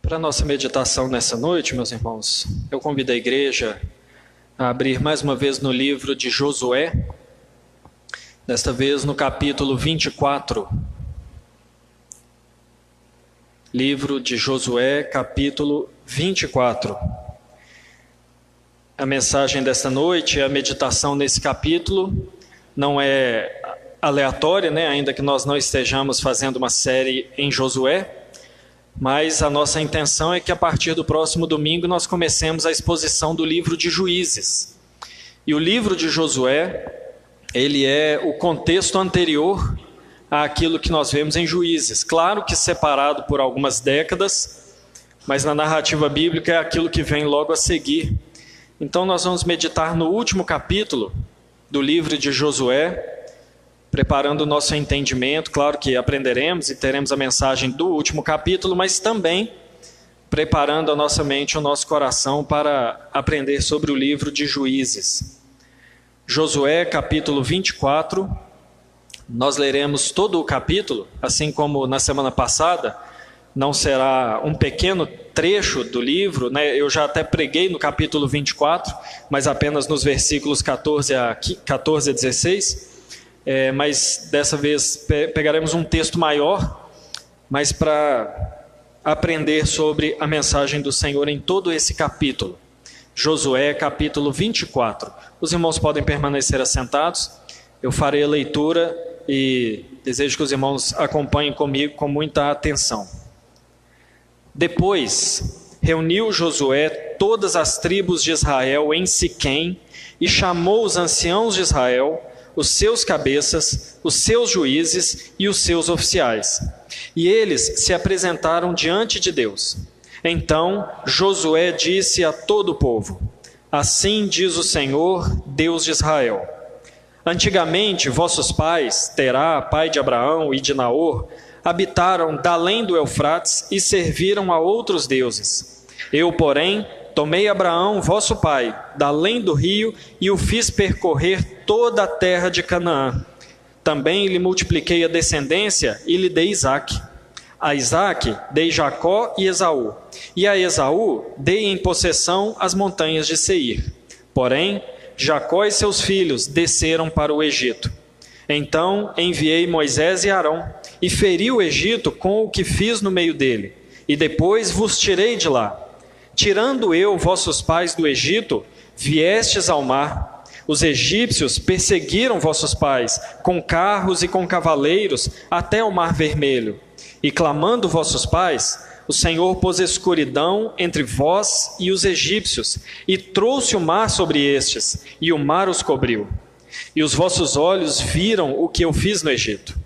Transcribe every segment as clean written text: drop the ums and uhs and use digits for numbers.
Para a nossa meditação nessa noite, meus irmãos, eu convido a igreja a abrir mais uma vez no livro de Josué, desta vez no capítulo 24. Livro de Josué, capítulo 24. A mensagem desta noite, a meditação nesse capítulo, não é aleatória, ainda que nós não estejamos fazendo uma série em Josué, mas a nossa intenção é que a partir do próximo domingo nós comecemos a exposição do livro de Juízes. E o livro de Josué, ele é o contexto anterior àquilo que nós vemos em Juízes. Claro que separado por algumas décadas, mas na narrativa bíblica é aquilo que vem logo a seguir. Então nós vamos meditar no último capítulo do livro de Josué, preparando o nosso entendimento. Claro que aprenderemos e teremos a mensagem do último capítulo, mas também preparando a nossa mente e o nosso coração para aprender sobre o livro de Juízes. Josué, capítulo 24, nós leremos todo o capítulo, assim como na semana passada, não será um pequeno trecho do livro, Eu já até preguei no capítulo 24, mas apenas nos versículos 14 a 16, mas dessa vez pegaremos um texto maior, mas para aprender sobre a mensagem do Senhor em todo esse capítulo. Josué, capítulo 24. Os irmãos podem permanecer assentados, eu farei a leitura e desejo que os irmãos acompanhem comigo com muita atenção. Depois reuniu Josué todas as tribos de Israel em Siquém e chamou os anciãos de Israel, os seus cabeças, os seus juízes e os seus oficiais. E eles se apresentaram diante de Deus. Então Josué disse a todo o povo: Assim diz o Senhor, Deus de Israel: Antigamente vossos pais, Terá, pai de Abraão e de Naor, habitaram da além do Eufrates e serviram a outros deuses. Eu, porém, tomei Abraão, vosso pai, da além do rio, e o fiz percorrer toda a terra de Canaã. Também lhe multipliquei a descendência e lhe dei Isaque. A Isaque dei Jacó e Esaú, e a Esaú dei em possessão as montanhas de Seir. Porém, Jacó e seus filhos desceram para o Egito. Então enviei Moisés e Arão, e feri o Egito com o que fiz no meio dele, e depois vos tirei de lá. Tirando eu vossos pais do Egito, viestes ao mar. Os egípcios perseguiram vossos pais, com carros e com cavaleiros, até o mar vermelho. E clamando vossos pais, o Senhor pôs escuridão entre vós e os egípcios, e trouxe o mar sobre estes, e o mar os cobriu. E os vossos olhos viram o que eu fiz no Egito.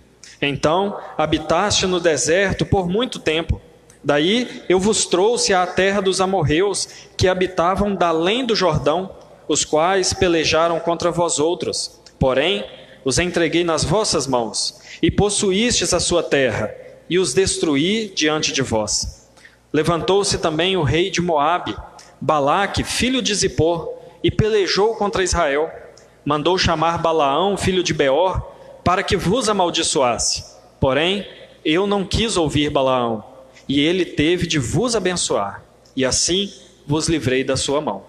Então habitaste no deserto por muito tempo. Daí eu vos trouxe à terra dos amorreus, que habitavam da além do Jordão, os quais pelejaram contra vós outros. Porém, os entreguei nas vossas mãos, e possuístes a sua terra, e os destruí diante de vós. Levantou-se também o rei de Moabe, Balaque, filho de Zippor, e pelejou contra Israel. Mandou chamar Balaão, filho de Beor, para que vos amaldiçoasse. Porém, eu não quis ouvir Balaão, e ele teve de vos abençoar, e assim vos livrei da sua mão.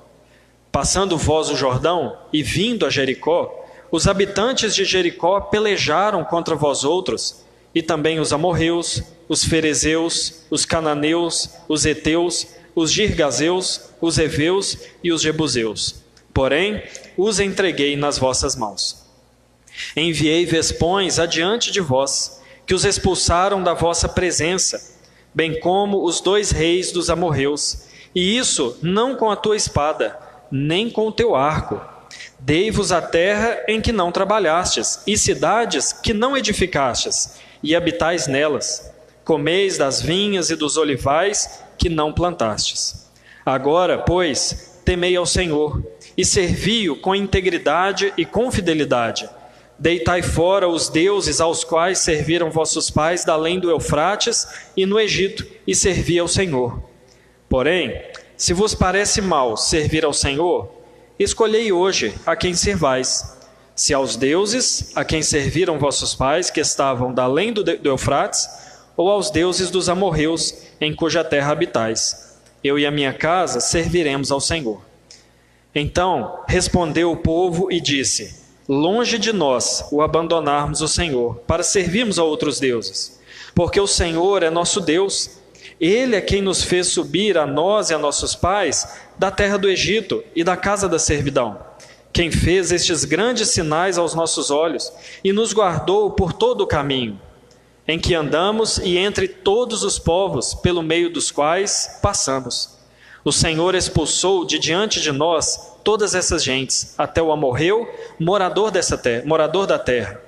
Passando vós o Jordão e vindo a Jericó, os habitantes de Jericó pelejaram contra vós outros, e também os amorreus, os ferezeus, os cananeus, os heteus, os girgazeus, os heveus e os jebuseus. Porém, os entreguei nas vossas mãos. Enviei vespões adiante de vós, que os expulsaram da vossa presença, bem como os 2 reis dos amorreus, e isso não com a tua espada, nem com o teu arco. Dei-vos a terra em que não trabalhastes, e cidades que não edificastes, e habitais nelas. Comeis das vinhas e dos olivais que não plantastes. Agora, pois, temei ao Senhor, e servi-o com integridade e com fidelidade. Deitai fora os deuses aos quais serviram vossos pais da além do Eufrates e no Egito, e servi ao Senhor. Porém, se vos parece mal servir ao Senhor, escolhei hoje a quem servais. Se aos deuses a quem serviram vossos pais, que estavam da além do Eufrates, ou aos deuses dos amorreus, em cuja terra habitais. Eu e a minha casa serviremos ao Senhor. Então respondeu o povo e disse: longe de nós o abandonarmos o Senhor, para servirmos a outros deuses. Porque o Senhor é nosso Deus. Ele é quem nos fez subir, a nós e a nossos pais, da terra do Egito e da casa da servidão. Quem fez estes grandes sinais aos nossos olhos e nos guardou por todo o caminho em que andamos e entre todos os povos pelo meio dos quais passamos. O Senhor expulsou de diante de nós todas essas gentes, até o amorreu, morador da terra.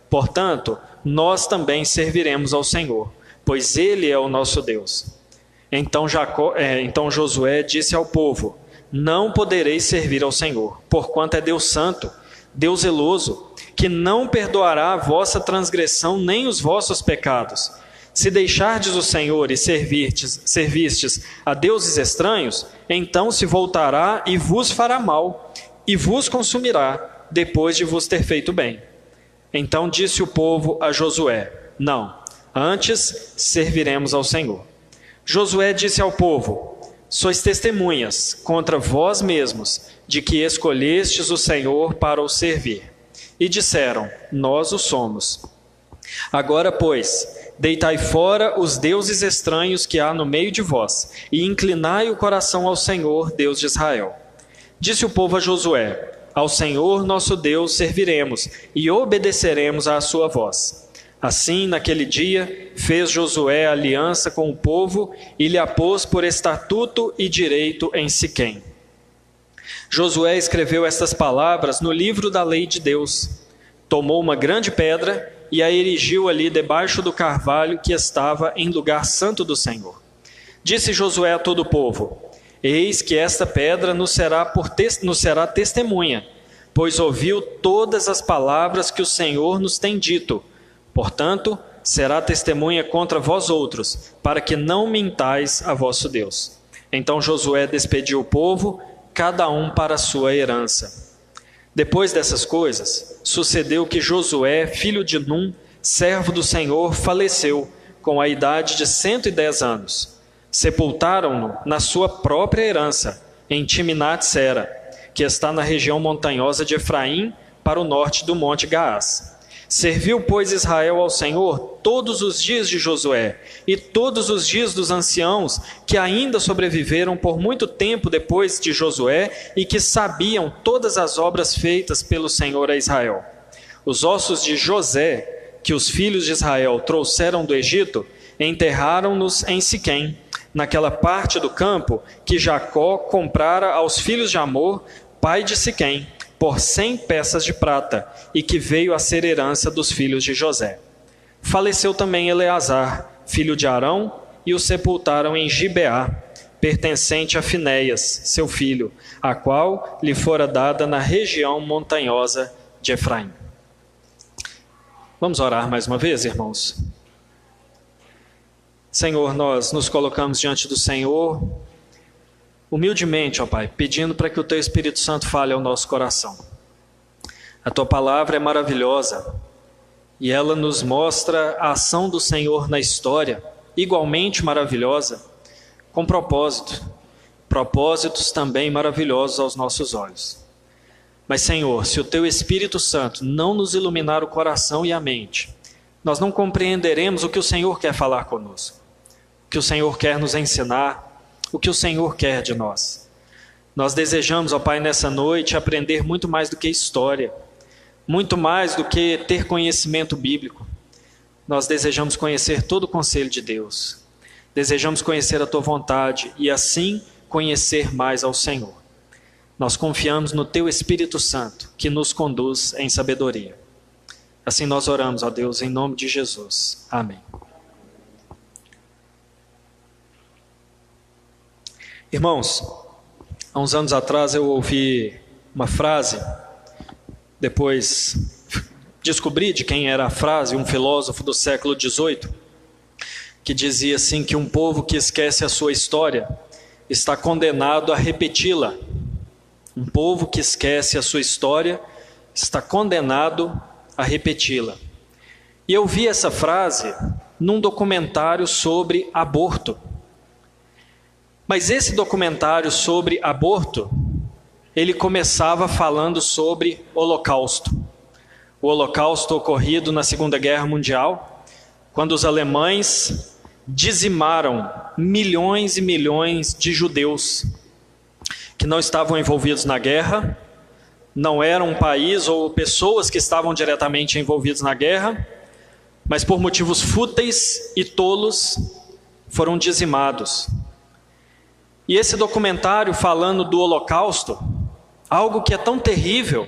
Portanto, nós também serviremos ao Senhor, pois Ele é o nosso Deus. Então Josué disse ao povo: não podereis servir ao Senhor, porquanto é Deus santo, Deus zeloso, que não perdoará a vossa transgressão nem os vossos pecados. Se deixardes o Senhor e servistes a deuses estranhos, então se voltará e vos fará mal, e vos consumirá, depois de vos ter feito bem. Então disse o povo a Josué: não, antes serviremos ao Senhor. Josué disse ao povo: sois testemunhas contra vós mesmos de que escolhestes o Senhor para o servir. E disseram: nós o somos. Agora, pois, deitai fora os deuses estranhos que há no meio de vós, e inclinai o coração ao Senhor, Deus de Israel. Disse o povo a Josué: ao Senhor nosso Deus serviremos, e obedeceremos à sua voz. Assim, naquele dia, fez Josué aliança com o povo, e lhe a pôs por estatuto e direito em Siquém. Josué escreveu estas palavras no livro da lei de Deus. Tomou uma grande pedra e a erigiu ali debaixo do carvalho que estava em lugar santo do Senhor. Disse Josué a todo o povo: eis que esta pedra nos será testemunha, pois ouviu todas as palavras que o Senhor nos tem dito. Portanto, será testemunha contra vós outros, para que não mintais a vosso Deus. Então Josué despediu o povo, cada um para a sua herança. Depois dessas coisas, sucedeu que Josué, filho de Num, servo do Senhor, faleceu, com a idade de 110 anos. Sepultaram-no na sua própria herança, em Timnat-Sera, que está na região montanhosa de Efraim, para o norte do monte Gaás. Serviu, pois, Israel ao Senhor todos os dias de Josué e todos os dias dos anciãos que ainda sobreviveram por muito tempo depois de Josué e que sabiam todas as obras feitas pelo Senhor a Israel. Os ossos de José, que os filhos de Israel trouxeram do Egito, enterraram-nos em Siquém, naquela parte do campo que Jacó comprara aos filhos de Amor, pai de Siquém, por 100 peças de prata, e que veio a ser herança dos filhos de José. Faleceu também Eleazar, filho de Arão, e o sepultaram em Gibeá, pertencente a Finéias, seu filho, a qual lhe fora dada na região montanhosa de Efraim. Vamos orar mais uma vez, irmãos? Senhor, nós nos colocamos diante do Senhor, humildemente, ó Pai, pedindo para que o Teu Espírito Santo fale ao nosso coração. A Tua palavra é maravilhosa e ela nos mostra a ação do Senhor na história, igualmente maravilhosa, com propósitos também maravilhosos aos nossos olhos. Mas, Senhor, se o Teu Espírito Santo não nos iluminar o coração e a mente, nós não compreenderemos o que o Senhor quer falar conosco, o que o Senhor quer nos ensinar, o que o Senhor quer de nós. Nós desejamos, ó Pai, nessa noite aprender muito mais do que história, muito mais do que ter conhecimento bíblico. Nós desejamos conhecer todo o conselho de Deus. Desejamos conhecer a Tua vontade e assim conhecer mais ao Senhor. Nós confiamos no Teu Espírito Santo, que nos conduz em sabedoria. Assim nós oramos, ó Deus, em nome de Jesus. Amém. Irmãos, há uns anos atrás eu ouvi uma frase, depois descobri de quem era a frase, um filósofo do século XVIII, que dizia assim que um povo que esquece a sua história está condenado a repeti-la. Um povo que esquece a sua história está condenado a repeti-la. E eu vi essa frase num documentário sobre aborto. Mas esse documentário sobre aborto, ele começava falando sobre Holocausto. O Holocausto ocorrido na Segunda Guerra Mundial, quando os alemães dizimaram milhões e milhões de judeus que não estavam envolvidos na guerra, não eram um país ou pessoas que estavam diretamente envolvidos na guerra, mas por motivos fúteis e tolos foram dizimados. E esse documentário falando do Holocausto, algo que é tão terrível,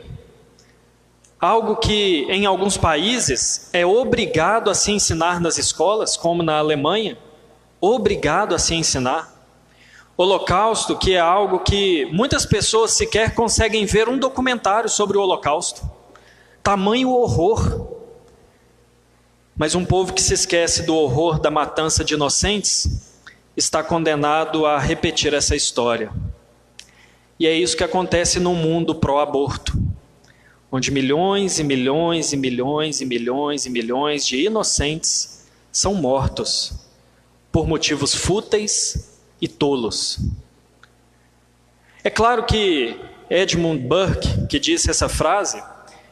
algo que em alguns países é obrigado a se ensinar nas escolas, como na Alemanha, obrigado a se ensinar. Holocausto, que é algo que muitas pessoas sequer conseguem ver um documentário sobre o Holocausto. Tamanho horror. Mas um povo que se esquece do horror da matança de inocentes está condenado a repetir essa história. E é isso que acontece no mundo pró-aborto, onde milhões e milhões e milhões e milhões e milhões de inocentes são mortos por motivos fúteis e tolos. É claro que Edmund Burke, que disse essa frase,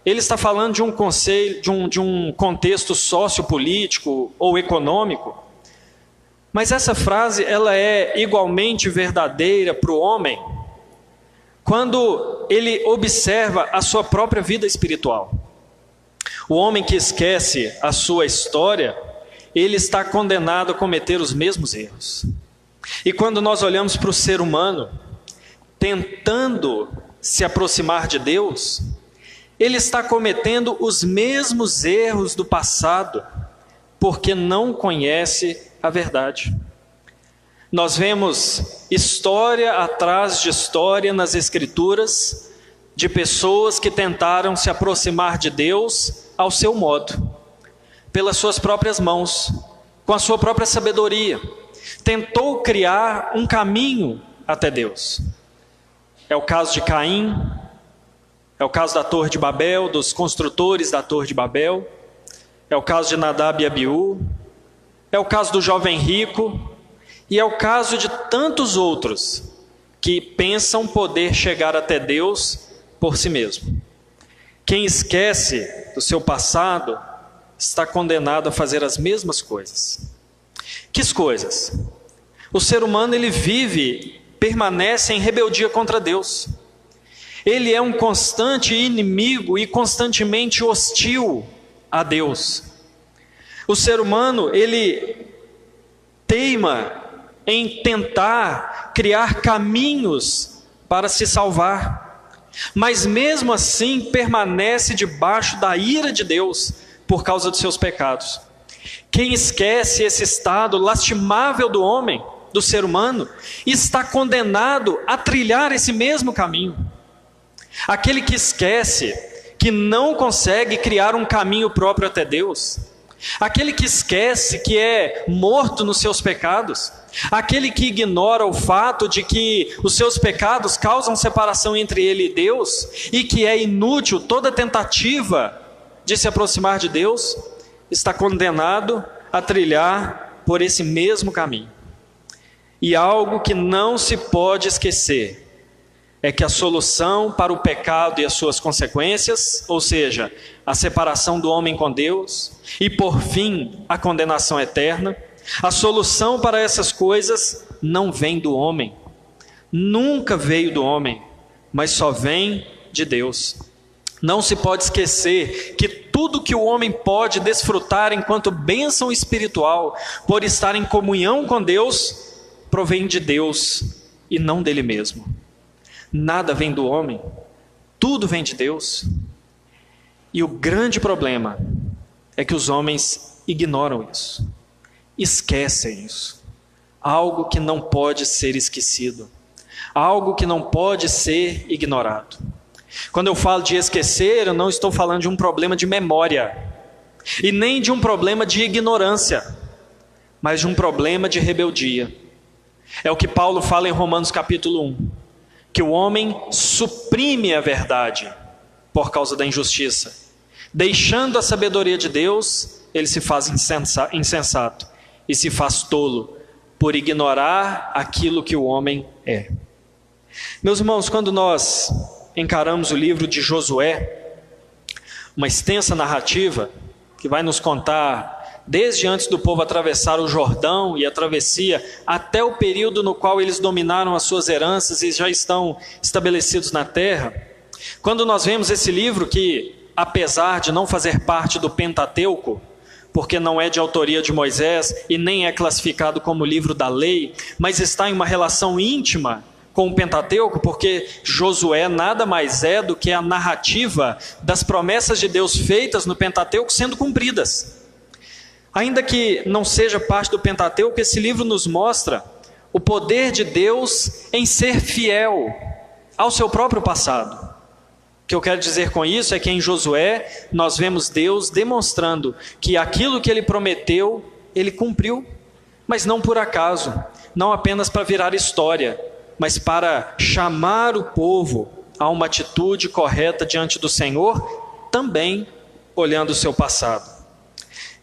ele está falando de um conceito, de um contexto sociopolítico ou econômico, mas essa frase ela é igualmente verdadeira para o homem quando ele observa a sua própria vida espiritual. O homem que esquece a sua história, ele está condenado a cometer os mesmos erros. E quando nós olhamos para o ser humano, tentando se aproximar de Deus, ele está cometendo os mesmos erros do passado, porque não conhece a verdade. Nós vemos história atrás de história nas Escrituras, de pessoas que tentaram se aproximar de Deus ao seu modo, pelas suas próprias mãos, com a sua própria sabedoria. Tentou criar um caminho até Deus. É o caso de Caim, é o caso da Torre de Babel, dos construtores da Torre de Babel, é o caso de Nadab e Abiú, é o caso do jovem rico, e é o caso de tantos outros que pensam poder chegar até Deus por si mesmo. Quem esquece do seu passado está condenado a fazer as mesmas coisas. Que coisas? O ser humano ele permanece em rebeldia contra Deus. Ele é um constante inimigo e constantemente hostil a Deus. O ser humano ele teima em tentar criar caminhos para se salvar, mas mesmo assim permanece debaixo da ira de Deus por causa dos seus pecados. Quem esquece esse estado lastimável do homem, do ser humano, está condenado a trilhar esse mesmo caminho. Aquele que esquece, que não consegue criar um caminho próprio até Deus, aquele que esquece que é morto nos seus pecados, aquele que ignora o fato de que os seus pecados causam separação entre ele e Deus, e que é inútil toda tentativa de se aproximar de Deus, está condenado a trilhar por esse mesmo caminho. E algo que não se pode esquecer é que a solução para o pecado e as suas consequências, ou seja, a separação do homem com Deus e por fim a condenação eterna, a solução para essas coisas não vem do homem, nunca veio do homem, mas só vem de Deus. Não se pode esquecer que tudo que o homem pode desfrutar enquanto bênção espiritual, por estar em comunhão com Deus, provém de Deus e não dele mesmo. Nada vem do homem, tudo vem de Deus. E o grande problema é que os homens ignoram isso, esquecem isso. Algo que não pode ser esquecido, algo que não pode ser ignorado. Quando eu falo de esquecer, eu não estou falando de um problema de memória, e nem de um problema de ignorância, mas de um problema de rebeldia. É o que Paulo fala em Romanos capítulo 1, que o homem suprime a verdade por causa da injustiça. Deixando a sabedoria de Deus, ele se faz insensato e se faz tolo por ignorar aquilo que o homem é. Meus irmãos, quando nós encaramos o livro de Josué, uma extensa narrativa que vai nos contar desde antes do povo atravessar o Jordão e a travessia, até o período no qual eles dominaram as suas heranças e já estão estabelecidos na terra. Quando nós vemos esse livro que, apesar de não fazer parte do Pentateuco, porque não é de autoria de Moisés e nem é classificado como livro da lei, mas está em uma relação íntima com o Pentateuco, porque Josué nada mais é do que a narrativa das promessas de Deus feitas no Pentateuco sendo cumpridas. Ainda que não seja parte do Pentateuco, esse livro nos mostra o poder de Deus em ser fiel ao seu próprio passado. O que eu quero dizer com isso é que em Josué nós vemos Deus demonstrando que aquilo que ele prometeu, ele cumpriu, mas não por acaso, não apenas para virar história, mas para chamar o povo a uma atitude correta diante do Senhor, também olhando o seu passado.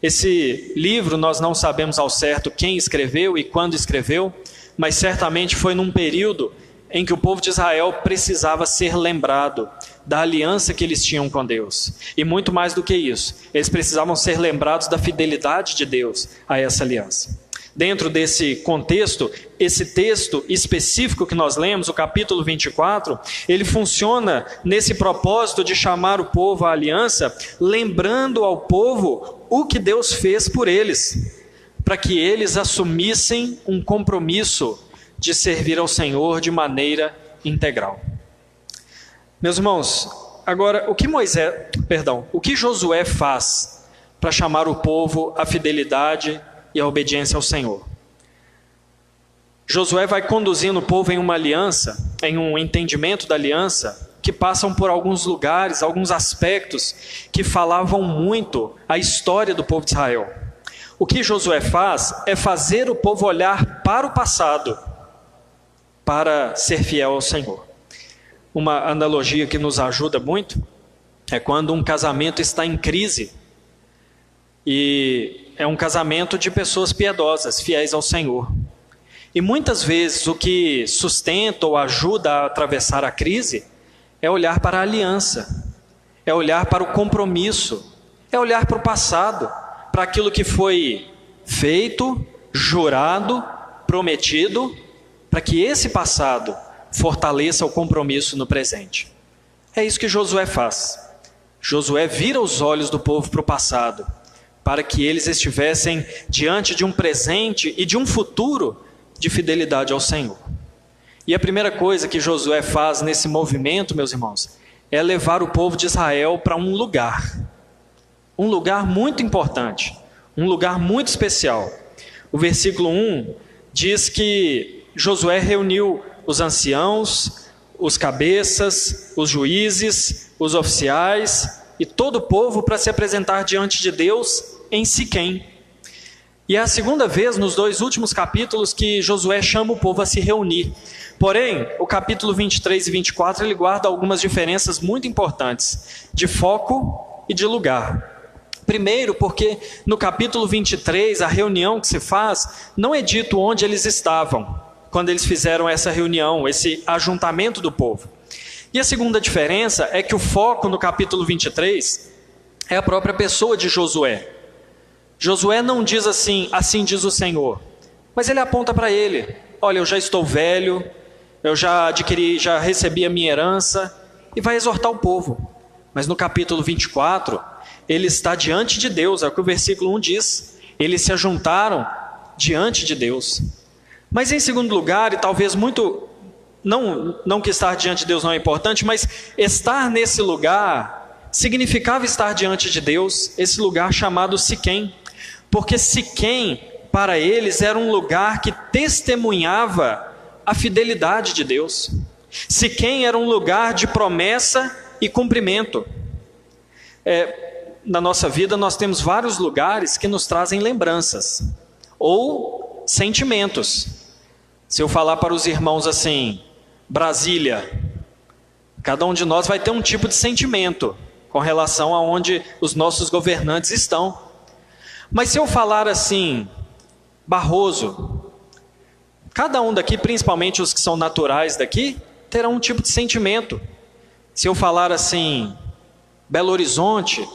Esse livro nós não sabemos ao certo quem escreveu e quando escreveu, mas certamente foi num período em que o povo de Israel precisava ser lembrado da aliança que eles tinham com Deus. E muito mais do que isso, eles precisavam ser lembrados da fidelidade de Deus a essa aliança. Dentro desse contexto, esse texto específico que nós lemos, o capítulo 24, ele funciona nesse propósito de chamar o povo à aliança, lembrando ao povo o que Deus fez por eles, para que eles assumissem um compromisso de servir ao Senhor de maneira integral. Meus irmãos, agora, o que Josué faz para chamar o povo à fidelidade e à obediência ao Senhor? Josué vai conduzindo o povo em uma aliança, em um entendimento da aliança, que passam por alguns lugares, alguns aspectos que falavam muito a história do povo de Israel. O que Josué faz é fazer o povo olhar para o passado, para ser fiel ao Senhor. Uma analogia que nos ajuda muito é quando um casamento está em crise, e é um casamento de pessoas piedosas, fiéis ao Senhor. E muitas vezes o que sustenta ou ajuda a atravessar a crise é olhar para a aliança, é olhar para o compromisso, é olhar para o passado, para aquilo que foi feito, jurado, prometido, para que esse passado fortaleça o compromisso no presente. É isso que Josué faz. Josué vira os olhos do povo para o passado, para que eles estivessem diante de um presente e de um futuro de fidelidade ao Senhor. E a primeira coisa que Josué faz nesse movimento, meus irmãos, é levar o povo de Israel para um lugar muito importante, um lugar muito especial. O versículo 1 diz que Josué reuniu os anciãos, os cabeças, os juízes, os oficiais e todo o povo para se apresentar diante de Deus em Siquém. E é a segunda vez nos 2 últimos capítulos que Josué chama o povo a se reunir. Porém, o capítulo 23 e 24 ele guarda algumas diferenças muito importantes de foco e de lugar. Primeiro, porque no capítulo 23, a reunião que se faz, não é dito onde eles estavam quando eles fizeram essa reunião, esse ajuntamento do povo. E a segunda diferença é que o foco no capítulo 23 é a própria pessoa de Josué. Josué não diz assim diz o Senhor, mas ele aponta para ele: olha, eu já estou velho, eu já recebi a minha herança, e vai exortar o povo. Mas no capítulo 24, ele está diante de Deus, é o que o versículo 1 diz, eles se ajuntaram diante de Deus. Mas em segundo lugar, e talvez muito, não que estar diante de Deus não é importante, mas estar nesse lugar significava estar diante de Deus, esse lugar chamado Siquém, porque Siquém, para eles, era um lugar que testemunhava a fidelidade de Deus. Siquém era um lugar de promessa e cumprimento. Na nossa vida nós temos vários lugares que nos trazem lembranças, ou sentimentos. Se eu falar para os irmãos assim, Brasília, cada um de nós vai ter um tipo de sentimento com relação a onde os nossos governantes estão. Mas se eu falar assim, Barroso, Cada um daqui, principalmente os que são naturais daqui, terão um tipo de sentimento. Se eu falar assim, Belo Horizonte,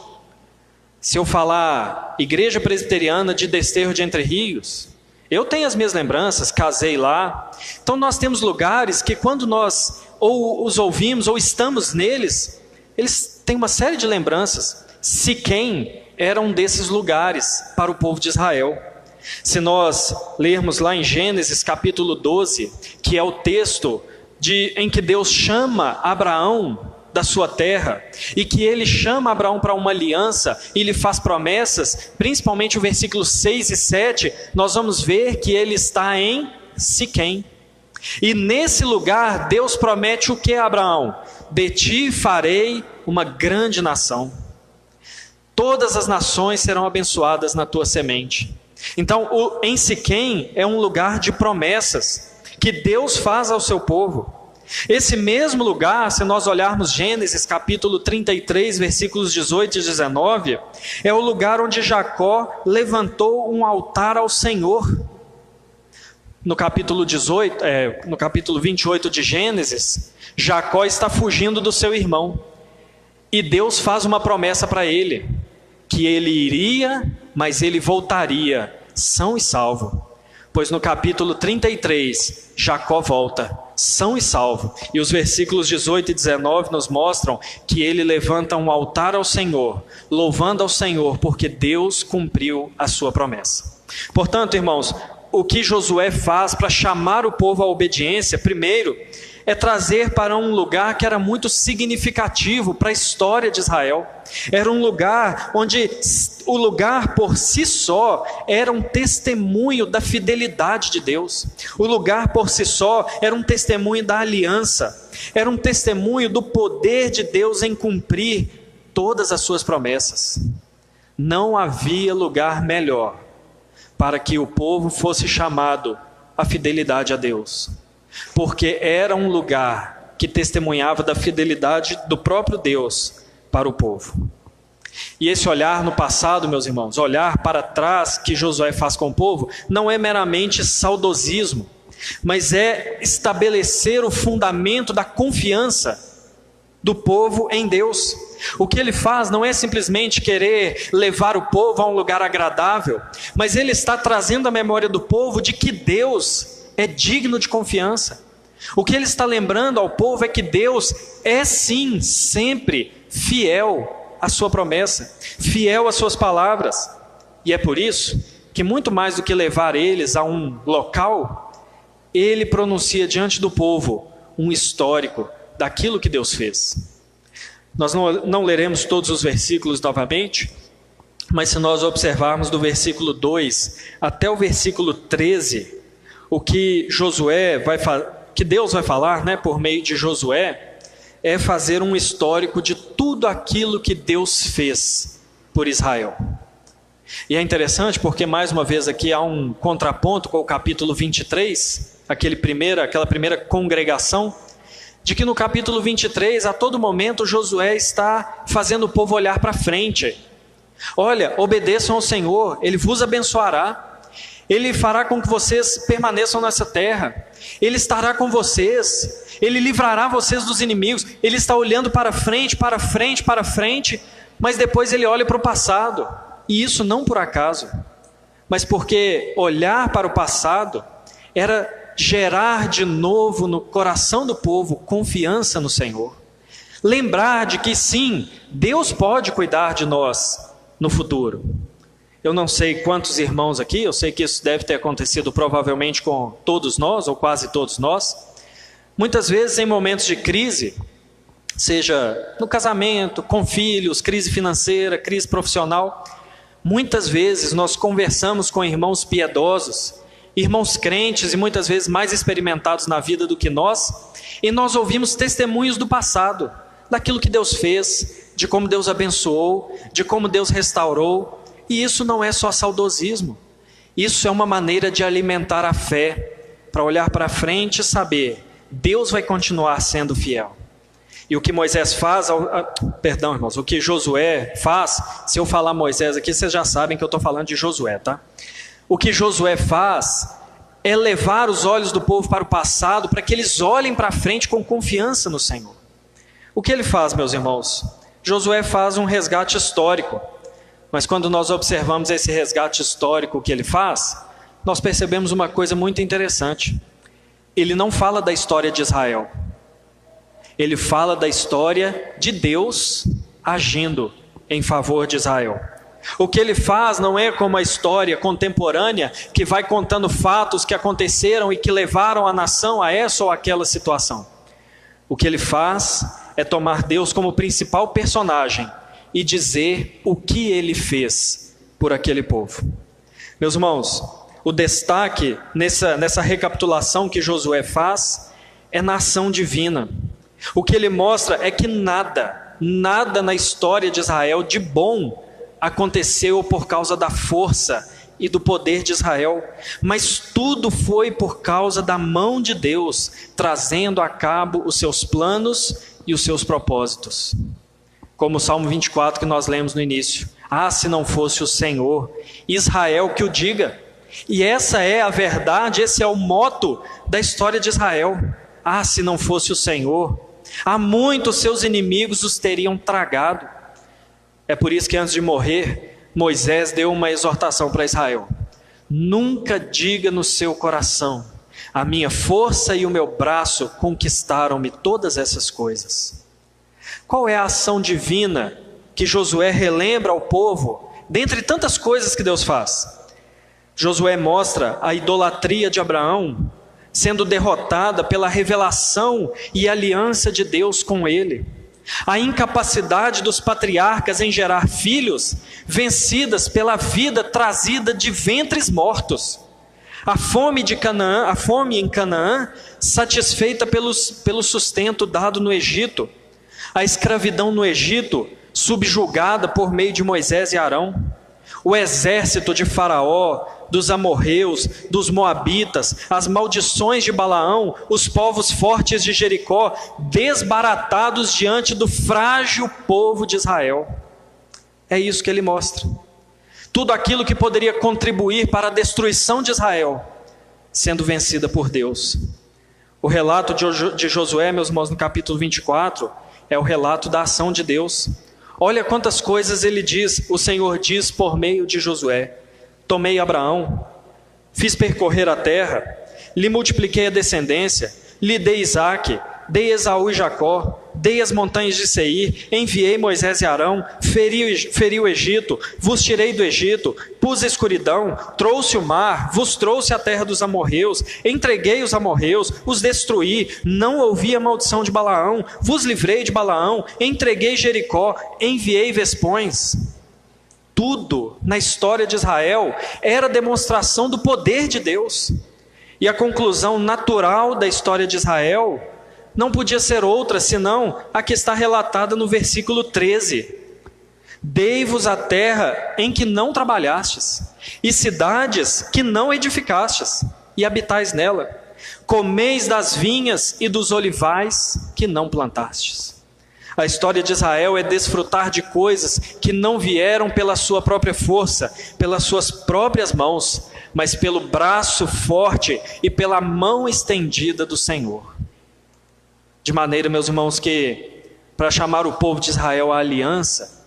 se eu falar Igreja Presbiteriana de Desterro de Entre Rios, eu tenho as minhas lembranças, casei lá. Então nós temos lugares que quando nós ou os ouvimos ou estamos neles, eles têm uma série de lembranças. Siquém era um desses lugares para o povo de Israel. Se nós lermos lá em Gênesis capítulo 12, que é o texto em que Deus chama Abraão da sua terra, e que ele chama Abraão para uma aliança, e lhe faz promessas, principalmente o versículo 6 e 7, nós vamos ver que ele está em Siquém. E nesse lugar, Deus promete o que a Abraão? De ti farei uma grande nação. Todas as nações serão abençoadas na tua semente. Então, em Siquém é um lugar de promessas que Deus faz ao seu povo. Esse mesmo lugar, se nós olharmos Gênesis capítulo 33, versículos 18 e 19, é o lugar onde Jacó levantou um altar ao Senhor. No capítulo 28 de Gênesis, Jacó está fugindo do seu irmão. E Deus faz uma promessa para ele, que ele iria, mas ele voltaria, são e salvo. Pois no capítulo 33, Jacó volta, são e salvo. E os versículos 18 e 19 nos mostram que ele levanta um altar ao Senhor, louvando ao Senhor, porque Deus cumpriu a sua promessa. Portanto, irmãos, o que Josué faz para chamar o povo à obediência, primeiro, é trazer para um lugar que era muito significativo para a história de Israel. Era um lugar onde o lugar por si só era um testemunho da fidelidade de Deus. O lugar por si só era um testemunho da aliança. Era um testemunho do poder de Deus em cumprir todas as suas promessas. Não havia lugar melhor para que o povo fosse chamado à fidelidade a Deus. Porque era um lugar que testemunhava da fidelidade do próprio Deus para o povo. E esse olhar no passado, meus irmãos, olhar para trás que Josué faz com o povo, não é meramente saudosismo, mas é estabelecer o fundamento da confiança do povo em Deus. O que ele faz não é simplesmente querer levar o povo a um lugar agradável, mas ele está trazendo a memória do povo de que Deus é digno de confiança. O que ele está lembrando ao povo é que Deus é sim, sempre fiel à sua promessa, fiel às suas palavras. E é por isso que muito mais do que levar eles a um local, ele pronuncia diante do povo um histórico daquilo que Deus fez. Nós não leremos todos os versículos novamente, mas se nós observarmos do versículo 2 até o versículo 13, o que que Deus vai falar, por meio de Josué, é fazer um histórico de tudo aquilo que Deus fez por Israel. E é interessante porque, mais uma vez, aqui há um contraponto com o capítulo 23, aquela primeira congregação, de que no capítulo 23, a todo momento, Josué está fazendo o povo olhar para frente. Olha, obedeçam ao Senhor, Ele vos abençoará. Ele fará com que vocês permaneçam nessa terra. Ele estará com vocês. Ele livrará vocês dos inimigos. Ele está olhando para frente, para frente, para frente. Mas depois ele olha para o passado. E isso não por acaso. Mas porque olhar para o passado era gerar de novo no coração do povo confiança no Senhor. Lembrar de que sim, Deus pode cuidar de nós no futuro. Eu não sei quantos irmãos aqui, eu sei que isso deve ter acontecido provavelmente com todos nós, ou quase todos nós. Muitas vezes em momentos de crise, seja no casamento, com filhos, crise financeira, crise profissional, muitas vezes nós conversamos com irmãos piedosos, irmãos crentes e muitas vezes mais experimentados na vida do que nós, e nós ouvimos testemunhos do passado, daquilo que Deus fez, de como Deus abençoou, de como Deus restaurou. E isso não é só saudosismo, isso é uma maneira de alimentar a fé, para olhar para frente e saber, Deus vai continuar sendo fiel. E o que Moisés faz, irmãos, o que Josué faz, se eu falar Moisés aqui, vocês já sabem que eu estou falando de Josué, tá? O que Josué faz é levar os olhos do povo para o passado, para que eles olhem para frente com confiança no Senhor. O que ele faz, meus irmãos? Josué faz um resgate histórico, mas quando nós observamos esse resgate histórico que ele faz, nós percebemos uma coisa muito interessante. Ele não fala da história de Israel, ele fala da história de Deus agindo em favor de Israel. O que ele faz não é como a história contemporânea que vai contando fatos que aconteceram e que levaram a nação a essa ou aquela situação. O que ele faz é tomar Deus como principal personagem e dizer o que ele fez por aquele povo. Meus irmãos, o destaque nessa recapitulação que Josué faz é na ação divina. O que ele mostra é que nada na história de Israel de bom aconteceu por causa da força e do poder de Israel, mas tudo foi por causa da mão de Deus, trazendo a cabo os seus planos e os seus propósitos. Como o Salmo 24 que nós lemos no início. Ah, se não fosse o Senhor, Israel que o diga. E essa é a verdade, esse é o moto da história de Israel. Ah, se não fosse o Senhor, há muitos seus inimigos os teriam tragado. É por isso que antes de morrer, Moisés deu uma exortação para Israel. Nunca diga no seu coração, a minha força e o meu braço conquistaram-me todas essas coisas. Qual é a ação divina que Josué relembra ao povo, dentre tantas coisas que Deus faz? Josué mostra a idolatria de Abraão sendo derrotada pela revelação e aliança de Deus com ele. A incapacidade dos patriarcas em gerar filhos, vencidas pela vida trazida de ventres mortos. A fome em Canaã, satisfeita pelo sustento dado no Egito. A escravidão no Egito, subjugada por meio de Moisés e Arão. O exército de Faraó, dos amorreus, dos moabitas, as maldições de Balaão, os povos fortes de Jericó, desbaratados diante do frágil povo de Israel. É isso que ele mostra. Tudo aquilo que poderia contribuir para a destruição de Israel, sendo vencida por Deus. O relato de Josué, meus irmãos, no capítulo 24, é o relato da ação de Deus. Olha quantas coisas o Senhor diz por meio de Josué. Tomei Abraão, fiz percorrer a terra, lhe multipliquei a descendência, lhe dei Isaque, dei Esaú e Jacó, dei as montanhas de Seir, enviei Moisés e Arão, feri o Egito, vos tirei do Egito, pus a escuridão, trouxe o mar, vos trouxe a terra dos amorreus, entreguei os amorreus, os destruí, não ouvi a maldição de Balaão, vos livrei de Balaão, entreguei Jericó, enviei Vespões. Tudo na história de Israel era demonstração do poder de Deus. E a conclusão natural da história de Israel não podia ser outra senão a que está relatada no versículo 13. Dei-vos a terra em que não trabalhastes, e cidades que não edificastes, e habitais nela. Comeis das vinhas e dos olivais que não plantastes. A história de Israel é desfrutar de coisas que não vieram pela sua própria força, pelas suas próprias mãos, mas pelo braço forte e pela mão estendida do Senhor. De maneira, meus irmãos, que para chamar o povo de Israel à aliança,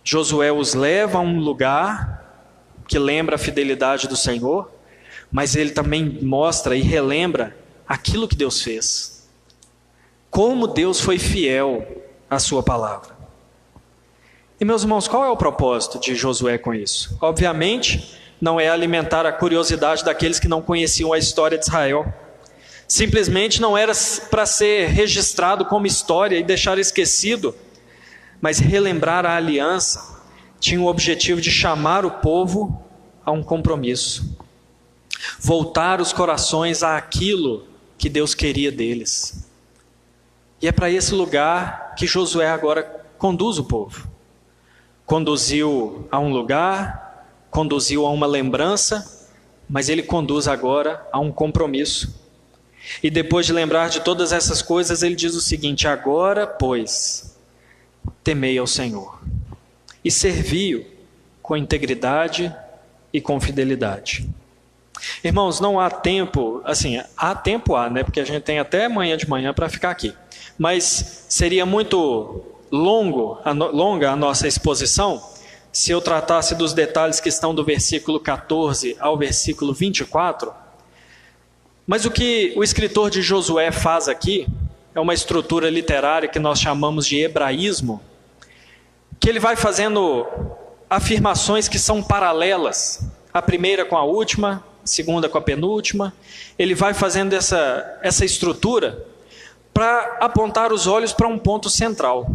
Josué os leva a um lugar que lembra a fidelidade do Senhor, mas ele também mostra e relembra aquilo que Deus fez. Como Deus foi fiel à sua palavra. E meus irmãos, qual é o propósito de Josué com isso? Obviamente, não é alimentar a curiosidade daqueles que não conheciam a história de Israel. Simplesmente não era para ser registrado como história e deixar esquecido, mas relembrar a aliança tinha o objetivo de chamar o povo a um compromisso. Voltar os corações àquilo que Deus queria deles. E é para esse lugar que Josué agora conduz o povo. Conduziu a um lugar, conduziu a uma lembrança, mas ele conduz agora a um compromisso. E depois de lembrar de todas essas coisas, ele diz o seguinte: agora, pois, temei ao Senhor, e servi-o com integridade e com fidelidade. Irmãos, não há tempo, assim, há tempo, né? Porque a gente tem até amanhã de manhã para ficar aqui. Mas seria muito longa a nossa exposição se eu tratasse dos detalhes que estão do versículo 14 ao versículo 24. Mas o que o escritor de Josué faz aqui é uma estrutura literária que nós chamamos de hebraísmo, que ele vai fazendo afirmações que são paralelas, a primeira com a última, a segunda com a penúltima. Ele vai fazendo essa estrutura para apontar os olhos para um ponto central.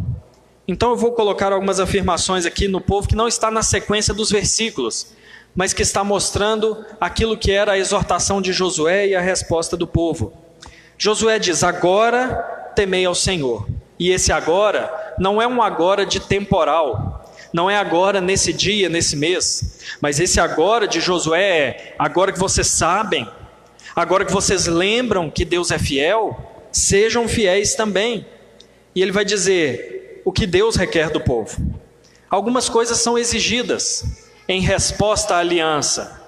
Então eu vou colocar algumas afirmações aqui no povo que não está na sequência dos versículos, mas que está mostrando aquilo que era a exortação de Josué e a resposta do povo. Josué diz: agora temei ao Senhor. E esse agora não é um agora de temporal, não é agora nesse dia, nesse mês, mas esse agora de Josué é agora que vocês sabem, agora que vocês lembram que Deus é fiel, sejam fiéis também. E ele vai dizer o que Deus requer do povo. Algumas coisas são exigidas em resposta à aliança.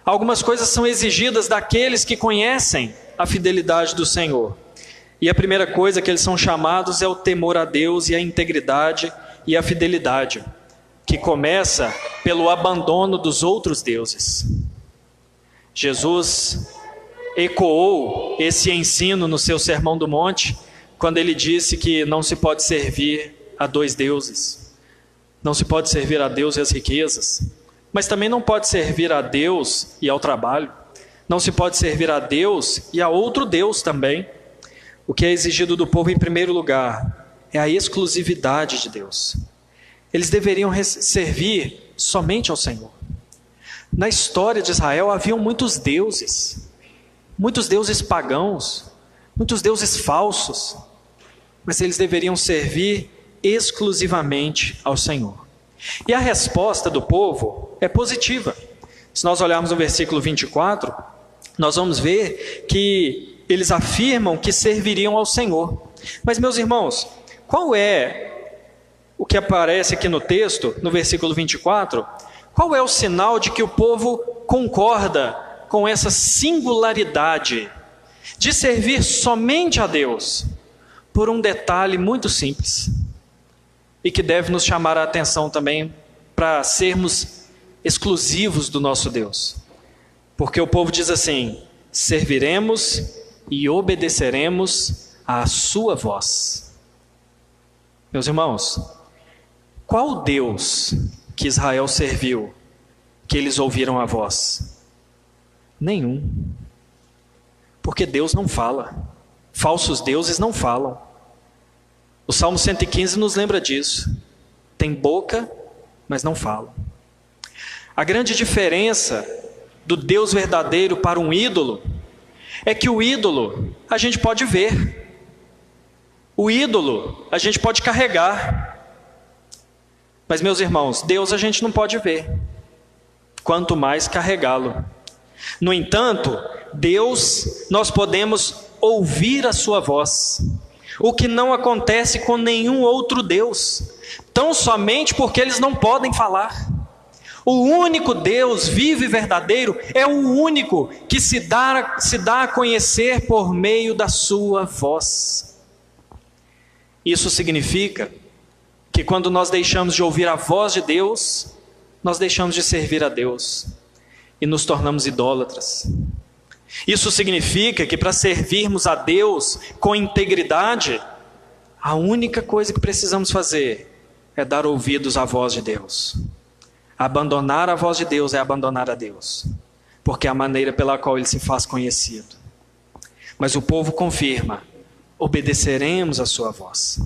Algumas coisas são exigidas daqueles que conhecem a fidelidade do Senhor. E a primeira coisa que eles são chamados é o temor a Deus e a integridade e a fidelidade, que começa pelo abandono dos outros deuses. Jesus ecoou esse ensino no seu Sermão do Monte, quando ele disse que não se pode servir a dois deuses. Não se pode servir a Deus e as riquezas, mas também não pode servir a Deus e ao trabalho. Não se pode servir a Deus e a outro Deus também. O que é exigido do povo, em primeiro lugar, é a exclusividade de Deus. Eles deveriam servir somente ao Senhor. Na história de Israel haviam muitos deuses pagãos, muitos deuses falsos, mas eles deveriam servir exclusivamente ao Senhor. E a resposta do povo é positiva. Se nós olharmos no versículo 24, nós vamos ver que eles afirmam que serviriam ao Senhor. Mas, meus irmãos, qual é o que aparece aqui no texto, no versículo 24? Qual é o sinal de que o povo concorda com essa singularidade de servir somente a Deus? Por um detalhe muito simples, e que deve nos chamar a atenção também para sermos exclusivos do nosso Deus. Porque o povo diz assim: serviremos e obedeceremos à sua voz. Meus irmãos, qual Deus que Israel serviu que eles ouviram a voz? Nenhum. Porque Deus não fala. Falsos deuses não falam. O Salmo 115 nos lembra disso. Tem boca, mas não falam. A grande diferença do Deus verdadeiro para um ídolo é que o ídolo a gente pode ver. O ídolo a gente pode carregar. Mas, meus irmãos, Deus a gente não pode ver, quanto mais carregá-lo. No entanto, Deus, nós podemos ouvir a sua voz, o que não acontece com nenhum outro Deus, tão somente porque eles não podem falar. O único Deus vivo e verdadeiro é o único que se dá a conhecer por meio da sua voz. Isso significa que quando nós deixamos de ouvir a voz de Deus, nós deixamos de servir a Deus e nos tornamos idólatras. Isso significa que para servirmos a Deus com integridade, a única coisa que precisamos fazer é dar ouvidos à voz de Deus. Abandonar a voz de Deus é abandonar a Deus, porque é a maneira pela qual Ele se faz conhecido. Mas o povo confirma: obedeceremos a sua voz.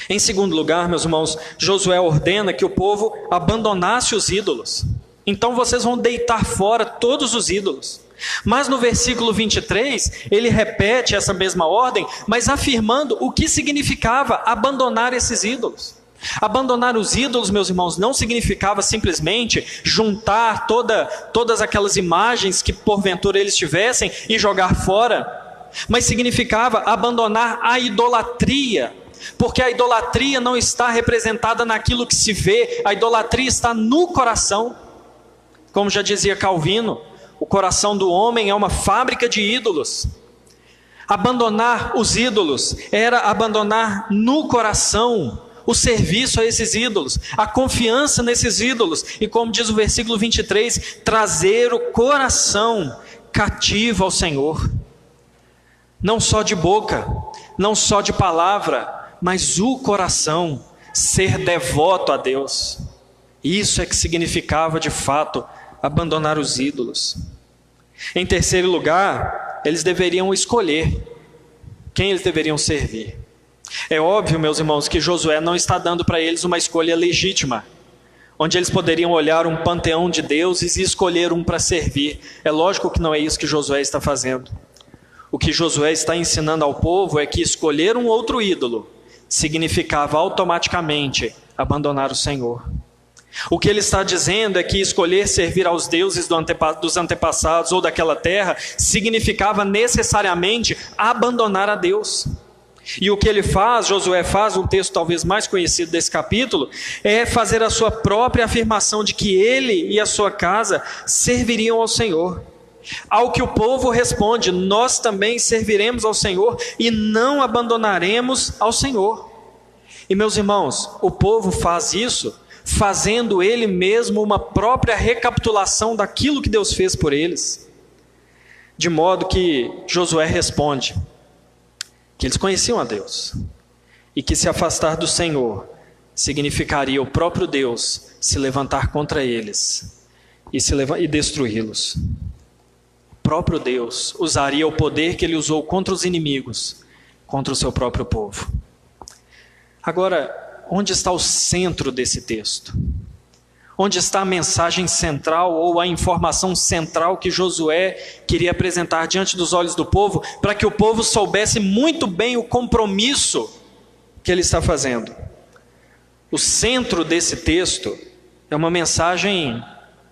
Em segundo lugar, meus irmãos, Josué ordena que o povo abandonasse os ídolos. Então vocês vão deitar fora todos os ídolos. Mas no versículo 23, ele repete essa mesma ordem, mas afirmando o que significava abandonar esses ídolos. Abandonar os ídolos, meus irmãos, não significava simplesmente juntar todas aquelas imagens que porventura eles tivessem e jogar fora, mas significava abandonar a idolatria, porque a idolatria não está representada naquilo que se vê, a idolatria está no coração. Como já dizia Calvino, o coração do homem é uma fábrica de ídolos. Abandonar os ídolos era abandonar no coração o serviço a esses ídolos, a confiança nesses ídolos. E como diz o versículo 23, trazer o coração cativo ao Senhor. Não só de boca, não só de palavra, mas o coração, ser devoto a Deus. Isso é que significava de fato abandonar os ídolos. Em terceiro lugar, eles deveriam escolher quem eles deveriam servir. É óbvio, meus irmãos, que Josué não está dando para eles uma escolha legítima, onde eles poderiam olhar um panteão de deuses e escolher um para servir. É lógico que não é isso que Josué está fazendo. O que Josué está ensinando ao povo é que escolher um outro ídolo significava automaticamente abandonar o Senhor. O que ele está dizendo é que escolher servir aos deuses dos antepassados ou daquela terra significava necessariamente abandonar a Deus. E o que ele faz, Josué faz, um texto talvez mais conhecido desse capítulo, é fazer a sua própria afirmação de que ele e a sua casa serviriam ao Senhor. Ao que o povo responde: nós também serviremos ao Senhor e não abandonaremos ao Senhor. E meus irmãos, o povo faz isso fazendo ele mesmo uma própria recapitulação daquilo que Deus fez por eles. De modo que Josué responde que eles conheciam a Deus e que se afastar do Senhor significaria o próprio Deus se levantar contra eles e destruí-los. O próprio Deus usaria o poder que ele usou contra os inimigos, contra o seu próprio povo. Agora, onde está o centro desse texto? Onde está a mensagem central ou a informação central que Josué queria apresentar diante dos olhos do povo, para que o povo soubesse muito bem o compromisso que ele está fazendo? O centro desse texto é uma mensagem,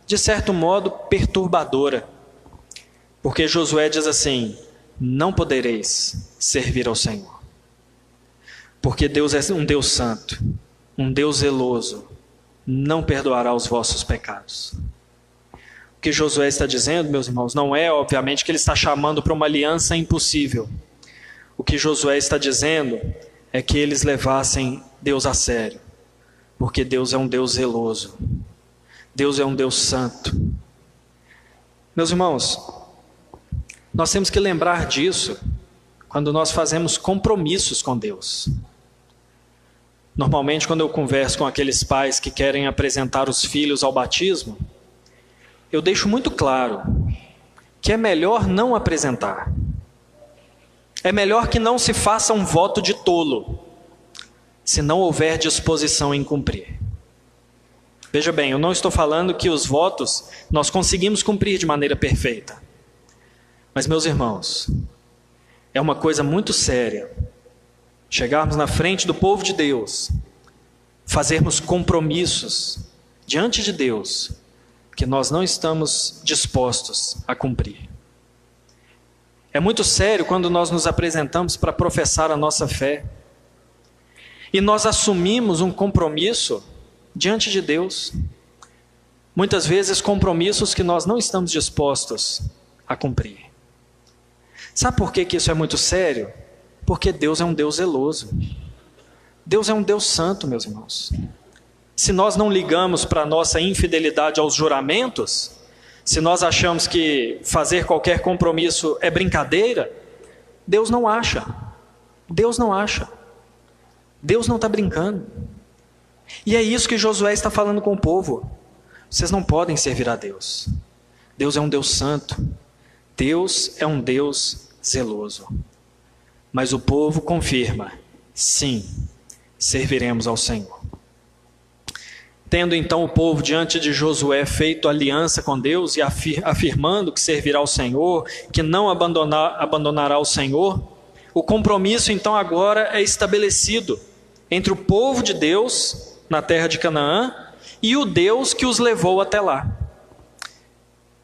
de certo modo, perturbadora. Porque Josué diz assim: não podereis servir ao Senhor. Porque Deus é um Deus santo, um Deus zeloso, não perdoará os vossos pecados. O que Josué está dizendo, meus irmãos, não é obviamente que ele está chamando para uma aliança impossível. O que Josué está dizendo é que eles levassem Deus a sério, porque Deus é um Deus zeloso, Deus é um Deus santo. Meus irmãos, nós temos que lembrar disso quando nós fazemos compromissos com Deus. Normalmente, quando eu converso com aqueles pais que querem apresentar os filhos ao batismo, eu deixo muito claro que é melhor não apresentar. É melhor que não se faça um voto de tolo, se não houver disposição em cumprir. Veja bem, eu não estou falando que os votos nós conseguimos cumprir de maneira perfeita. Mas, meus irmãos, é uma coisa muito séria chegarmos na frente do povo de Deus, fazermos compromissos diante de Deus que nós não estamos dispostos a cumprir. É muito sério quando nós nos apresentamos para professar a nossa fé e nós assumimos um compromisso diante de Deus, muitas vezes compromissos que nós não estamos dispostos a cumprir. Sabe por que isso é muito sério? Porque Deus é um Deus zeloso. Deus é um Deus santo, meus irmãos. Se nós não ligamos para a nossa infidelidade aos juramentos, se nós achamos que fazer qualquer compromisso é brincadeira, Deus não acha. Deus não acha. Deus não está brincando. E é isso que Josué está falando com o povo. Vocês não podem servir a Deus. Deus é um Deus santo. Deus é um Deus zeloso. Mas o povo confirma: sim, serviremos ao Senhor. Tendo então o povo diante de Josué feito aliança com Deus e afirmando que servirá ao Senhor, que não abandonará o Senhor, o compromisso então agora é estabelecido entre o povo de Deus na terra de Canaã e o Deus que os levou até lá.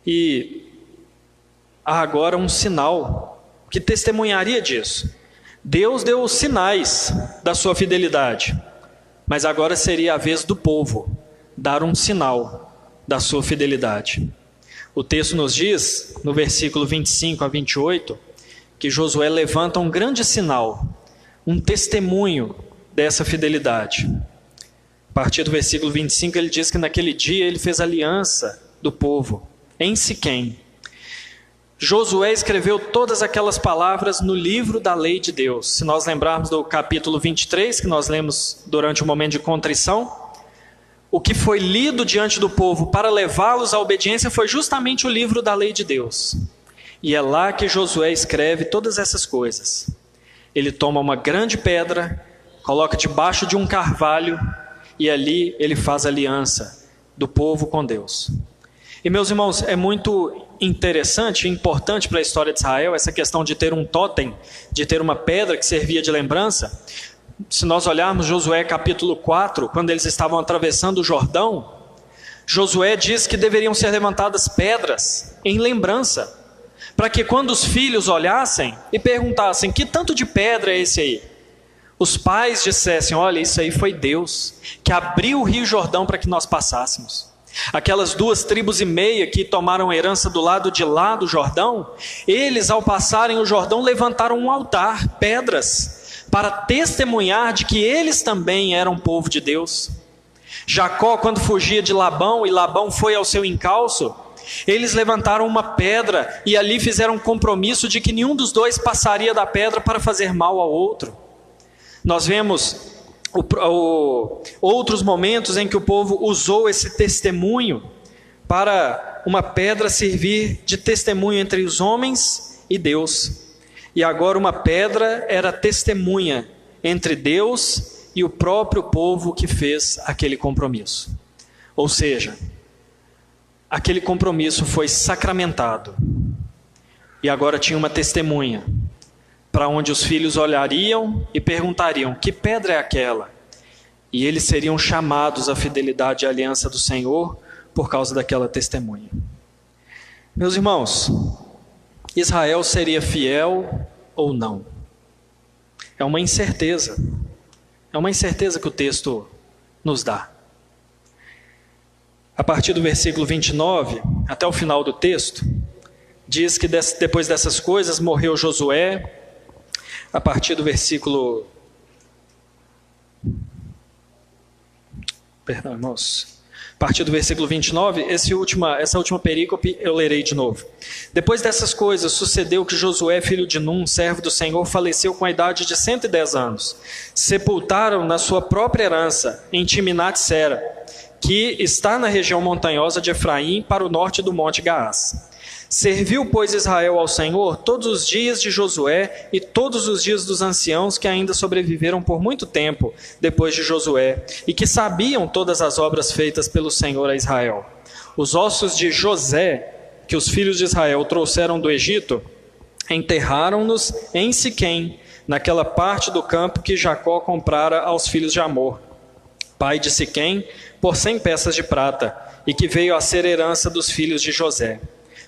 E há agora um sinal que testemunharia disso. Deus deu os sinais da sua fidelidade, mas agora seria a vez do povo dar um sinal da sua fidelidade. O texto nos diz, no versículo 25 a 28, que Josué levanta um grande sinal, um testemunho dessa fidelidade. A partir do versículo 25, ele diz que naquele dia ele fez aliança do povo, em Siquém. Josué escreveu todas aquelas palavras no livro da lei de Deus. Se nós lembrarmos do capítulo 23, que nós lemos durante o momento de contrição, o que foi lido diante do povo para levá-los à obediência foi justamente o livro da lei de Deus. E é lá que Josué escreve todas essas coisas. Ele toma uma grande pedra, coloca debaixo de um carvalho, e ali ele faz aliança do povo com Deus. E meus irmãos, é muito interessante e importante para a história de Israel essa questão de ter um totem, de ter uma pedra que servia de lembrança. Se nós olharmos Josué capítulo 4, quando eles estavam atravessando o Jordão, Josué diz que deveriam ser levantadas pedras em lembrança, para que quando os filhos olhassem e perguntassem: que tanto de pedra é esse aí? Os pais dissessem: olha, isso aí foi Deus que abriu o rio Jordão para que nós passássemos. Aquelas 2,5 tribos que tomaram a herança do lado de lá do Jordão, eles ao passarem o Jordão levantaram um altar, pedras, para testemunhar de que eles também eram povo de Deus. Jacó, quando fugia de Labão e Labão foi ao seu encalço, eles levantaram uma pedra e ali fizeram um compromisso de que nenhum dos dois passaria da pedra para fazer mal ao outro. Nós vemos outros momentos em que o povo usou esse testemunho para uma pedra servir de testemunho entre os homens e Deus. E agora uma pedra era testemunha entre Deus e o próprio povo que fez aquele compromisso. Ou seja, aquele compromisso foi sacramentado. E agora tinha uma testemunha, para onde os filhos olhariam e perguntariam: que pedra é aquela? E eles seriam chamados à fidelidade e à aliança do Senhor por causa daquela testemunha. Meus irmãos, Israel seria fiel ou não? É uma incerteza. É uma incerteza que o texto nos dá. A partir do versículo 29, até o final do texto, diz que depois dessas coisas morreu Josué. A partir do versículo... Perdão, irmãos. A partir do versículo 29, essa última perícope eu lerei de novo. Depois dessas coisas, sucedeu que Josué, filho de Num, servo do Senhor, faleceu com a idade de 110 anos. Sepultaram na sua própria herança, em Timnat-Sera, que está na região montanhosa de Efraim, para o norte do monte Gaás. Serviu, pois, Israel ao Senhor todos os dias de Josué e todos os dias dos anciãos que ainda sobreviveram por muito tempo depois de Josué e que sabiam todas as obras feitas pelo Senhor a Israel. Os ossos de José, que os filhos de Israel trouxeram do Egito, enterraram-nos em Siquém, naquela parte do campo que Jacó comprara aos filhos de Amor, pai de Siquém, por 100 peças de prata, e que veio a ser herança dos filhos de José.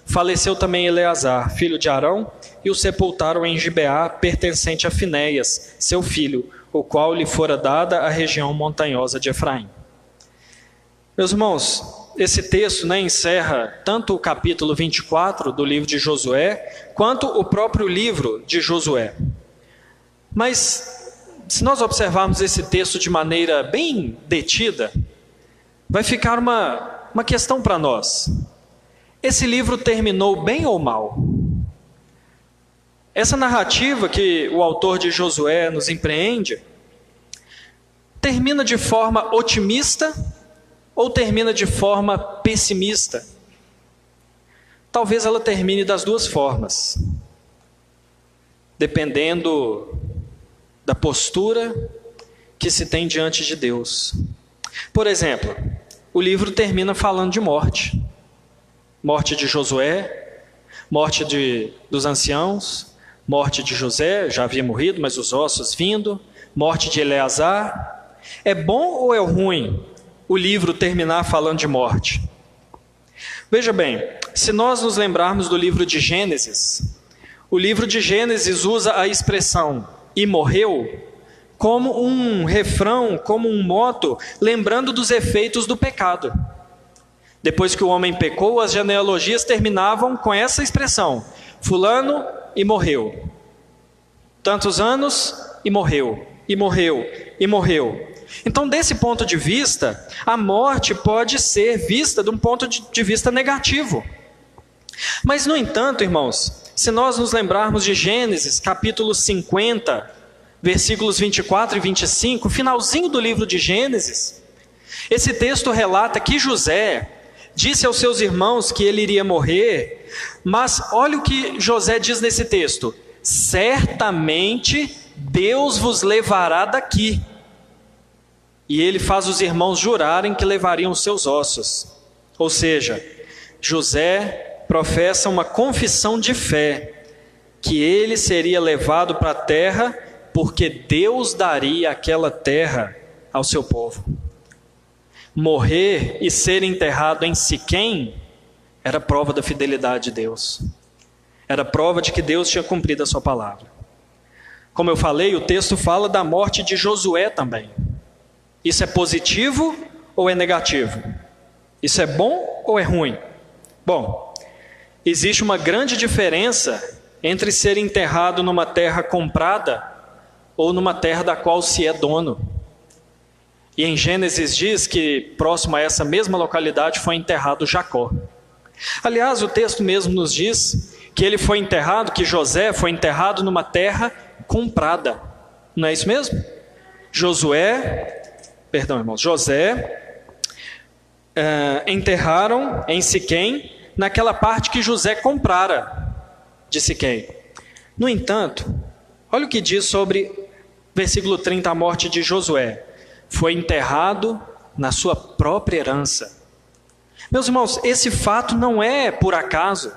Faleceu também Eleazar, filho de Arão, e o sepultaram em Gibeá, pertencente a Finéias, seu filho, o qual lhe fora dada a região montanhosa de Efraim. Meus irmãos, esse texto encerra tanto o capítulo 24 do livro de Josué, quanto o próprio livro de Josué. Mas, se nós observarmos esse texto de maneira bem detida, vai ficar uma questão para nós. Esse livro terminou bem ou mal? Essa narrativa que o autor de Josué nos empreende, termina de forma otimista ou termina de forma pessimista? Talvez ela termine das duas formas, dependendo da postura que se tem diante de Deus. Por exemplo, o livro termina falando de morte. Morte de Josué, morte dos anciãos, morte de José, já havia morrido, mas os ossos vindo, morte de Eleazar. É bom ou é ruim o livro terminar falando de morte? Veja bem, se nós nos lembrarmos do livro de Gênesis, o livro de Gênesis usa a expressão "e morreu" como um refrão, como um moto, lembrando dos efeitos do pecado. Depois que o homem pecou, as genealogias terminavam com essa expressão: fulano e morreu. Tantos anos e morreu, e morreu, e morreu. Então, desse ponto de vista, a morte pode ser vista de um ponto de vista negativo. Mas, no entanto, irmãos, se nós nos lembrarmos de Gênesis, capítulo 50, versículos 24 e 25, finalzinho do livro de Gênesis, esse texto relata que José disse aos seus irmãos que ele iria morrer, mas olha o que José diz nesse texto: certamente Deus vos levará daqui. E ele faz os irmãos jurarem que levariam os seus ossos. Ou seja, José professa uma confissão de fé, que ele seria levado para a terra, porque Deus daria aquela terra ao seu povo. Morrer e ser enterrado em Siquém era prova da fidelidade de Deus. Era prova de que Deus tinha cumprido a sua palavra. Como eu falei, o texto fala da morte de Josué também. Isso é positivo ou é negativo? Isso é bom ou é ruim? Bom, existe uma grande diferença entre ser enterrado numa terra comprada ou numa terra da qual se é dono. E em Gênesis diz que próximo a essa mesma localidade foi enterrado Jacó. Aliás, o texto mesmo nos diz que ele foi enterrado, que José foi enterrado numa terra comprada. Não é isso mesmo? José enterraram em Siquém, naquela parte que José comprara de Siquém. No entanto, olha o que diz sobre versículo 30, a morte de Josué. Foi enterrado na sua própria herança. Meus irmãos, esse fato não é por acaso.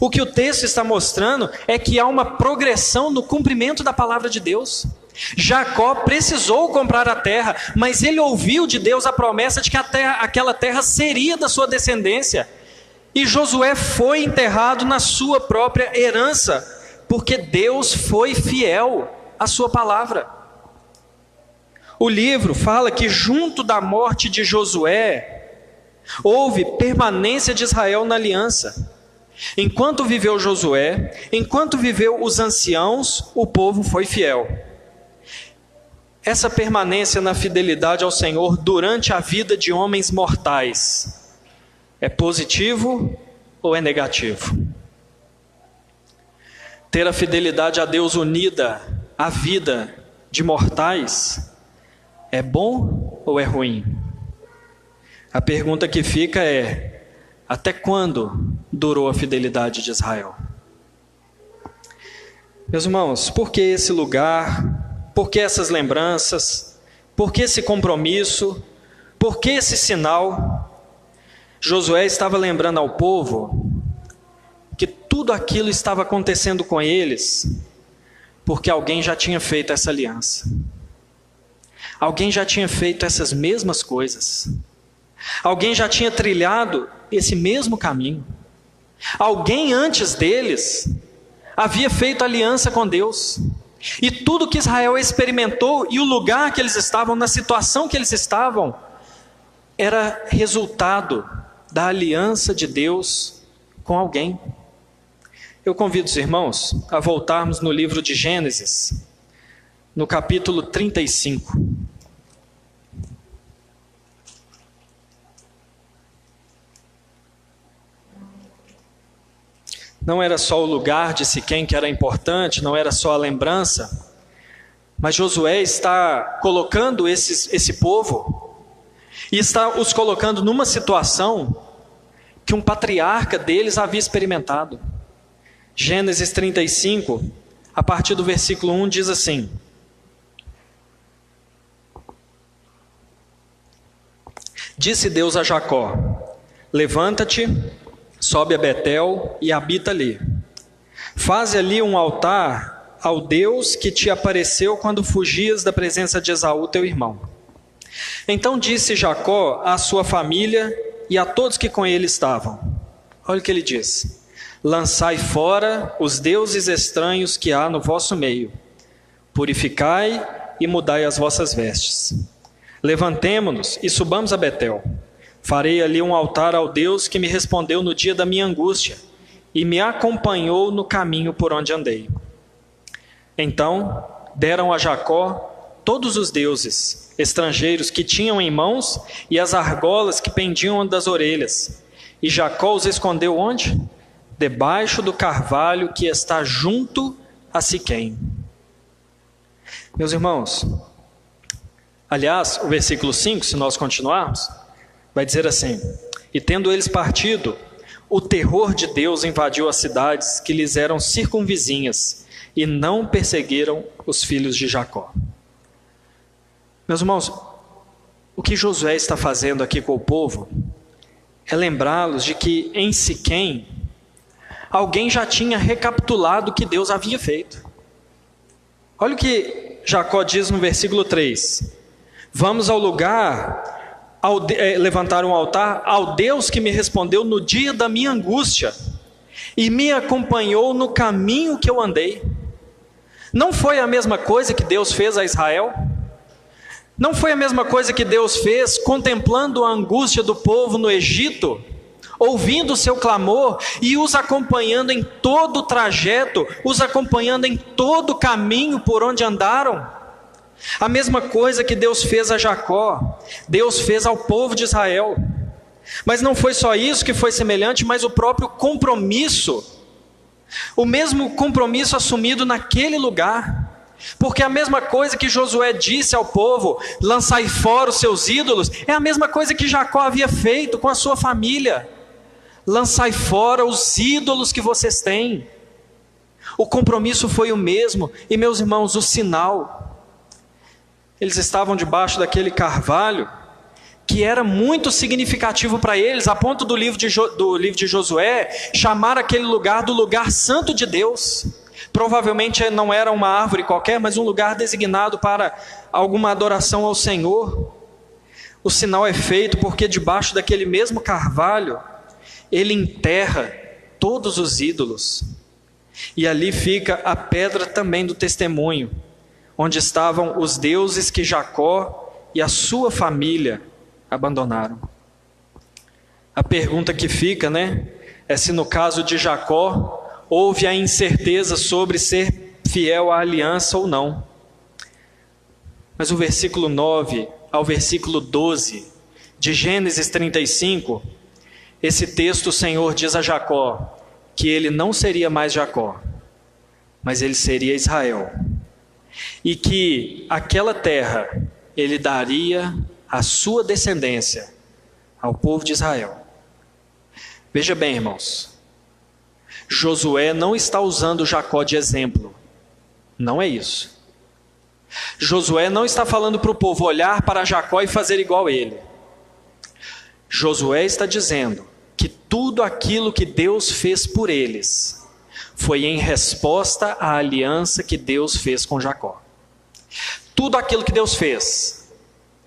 O que o texto está mostrando é que há uma progressão no cumprimento da palavra de Deus. Jacó precisou comprar a terra, mas ele ouviu de Deus a promessa de que aquela terra seria da sua descendência. E Josué foi enterrado na sua própria herança, porque Deus foi fiel à sua palavra. O livro fala que junto da morte de Josué, houve permanência de Israel na aliança. Enquanto viveu Josué, enquanto viveu os anciãos, o povo foi fiel. Essa permanência na fidelidade ao Senhor durante a vida de homens mortais é positivo ou é negativo? Ter a fidelidade a Deus unida à vida de mortais é bom ou é ruim? A pergunta que fica é: até quando durou a fidelidade de Israel? Meus irmãos, por que esse lugar? Por que essas lembranças? Por que esse compromisso? Por que esse sinal? Josué estava lembrando ao povo que tudo aquilo estava acontecendo com eles porque alguém já tinha feito essa aliança. Alguém já tinha feito essas mesmas coisas. Alguém já tinha trilhado esse mesmo caminho. Alguém antes deles havia feito aliança com Deus. E tudo que Israel experimentou e o lugar que eles estavam, na situação que eles estavam, era resultado da aliança de Deus com alguém. Eu convido os irmãos a voltarmos no livro de Gênesis, no capítulo 35. Não era só o lugar de Siquém que era importante, não era só a lembrança, mas Josué está colocando esse povo, e está os colocando numa situação que um patriarca deles havia experimentado. Gênesis 35, a partir do versículo 1, diz assim: Disse Deus a Jacó: levanta-te, sobe a Betel e habita ali. Faze ali um altar ao Deus que te apareceu quando fugias da presença de Esaú, teu irmão. Então disse Jacó à sua família e a todos que com ele estavam. Olha o que ele diz: lançai fora os deuses estranhos que há no vosso meio. Purificai e mudai as vossas vestes. Levantemo-nos e subamos a Betel. Farei ali um altar ao Deus que me respondeu no dia da minha angústia e me acompanhou no caminho por onde andei. Então deram a Jacó todos os deuses estrangeiros que tinham em mãos e as argolas que pendiam das orelhas. E Jacó os escondeu onde? Debaixo do carvalho que está junto a Siquém. Meus irmãos, aliás, o versículo 5, se nós continuarmos, vai dizer assim: e tendo eles partido, o terror de Deus invadiu as cidades que lhes eram circunvizinhas, e não perseguiram os filhos de Jacó. Meus irmãos, o que Josué está fazendo aqui com o povo é lembrá-los de que em Siquém, alguém já tinha recapitulado o que Deus havia feito. Olha o que Jacó diz no versículo 3: vamos ao lugar, levantar um altar ao Deus que me respondeu no dia da minha angústia e me acompanhou no caminho que eu andei. Não foi a mesma coisa que Deus fez a Israel? Não foi a mesma coisa que Deus fez contemplando a angústia do povo no Egito, ouvindo o seu clamor e os acompanhando em todo o trajeto, os acompanhando em todo o caminho por onde andaram? A mesma coisa que Deus fez a Jacó, Deus fez ao povo de Israel. Mas não foi só isso que foi semelhante, mas o próprio compromisso, o mesmo compromisso assumido naquele lugar. Porque a mesma coisa que Josué disse ao povo, lançai fora os seus ídolos, é a mesma coisa que Jacó havia feito com a sua família. Lançai fora os ídolos que vocês têm. O compromisso foi o mesmo. E meus irmãos, o sinal, eles estavam debaixo daquele carvalho, que era muito significativo para eles, a ponto do livro de Josué chamar aquele lugar do lugar santo de Deus. Provavelmente não era uma árvore qualquer, mas um lugar designado para alguma adoração ao Senhor. O sinal é feito porque debaixo daquele mesmo carvalho, ele enterra todos os ídolos. E ali fica a pedra também do testemunho, onde estavam os deuses que Jacó e a sua família abandonaram. A pergunta que fica, é se no caso de Jacó, houve a incerteza sobre ser fiel à aliança ou não. Mas o versículo 9 ao versículo 12 de Gênesis 35, esse texto o Senhor diz a Jacó que ele não seria mais Jacó, mas ele seria Israel. E que aquela terra ele daria à sua descendência, ao povo de Israel. Veja bem, irmãos, Josué não está usando Jacó de exemplo. Não é isso. Josué não está falando para o povo olhar para Jacó e fazer igual a ele. Josué está dizendo que tudo aquilo que Deus fez por eles foi em resposta à aliança que Deus fez com Jacó. Tudo aquilo que Deus fez,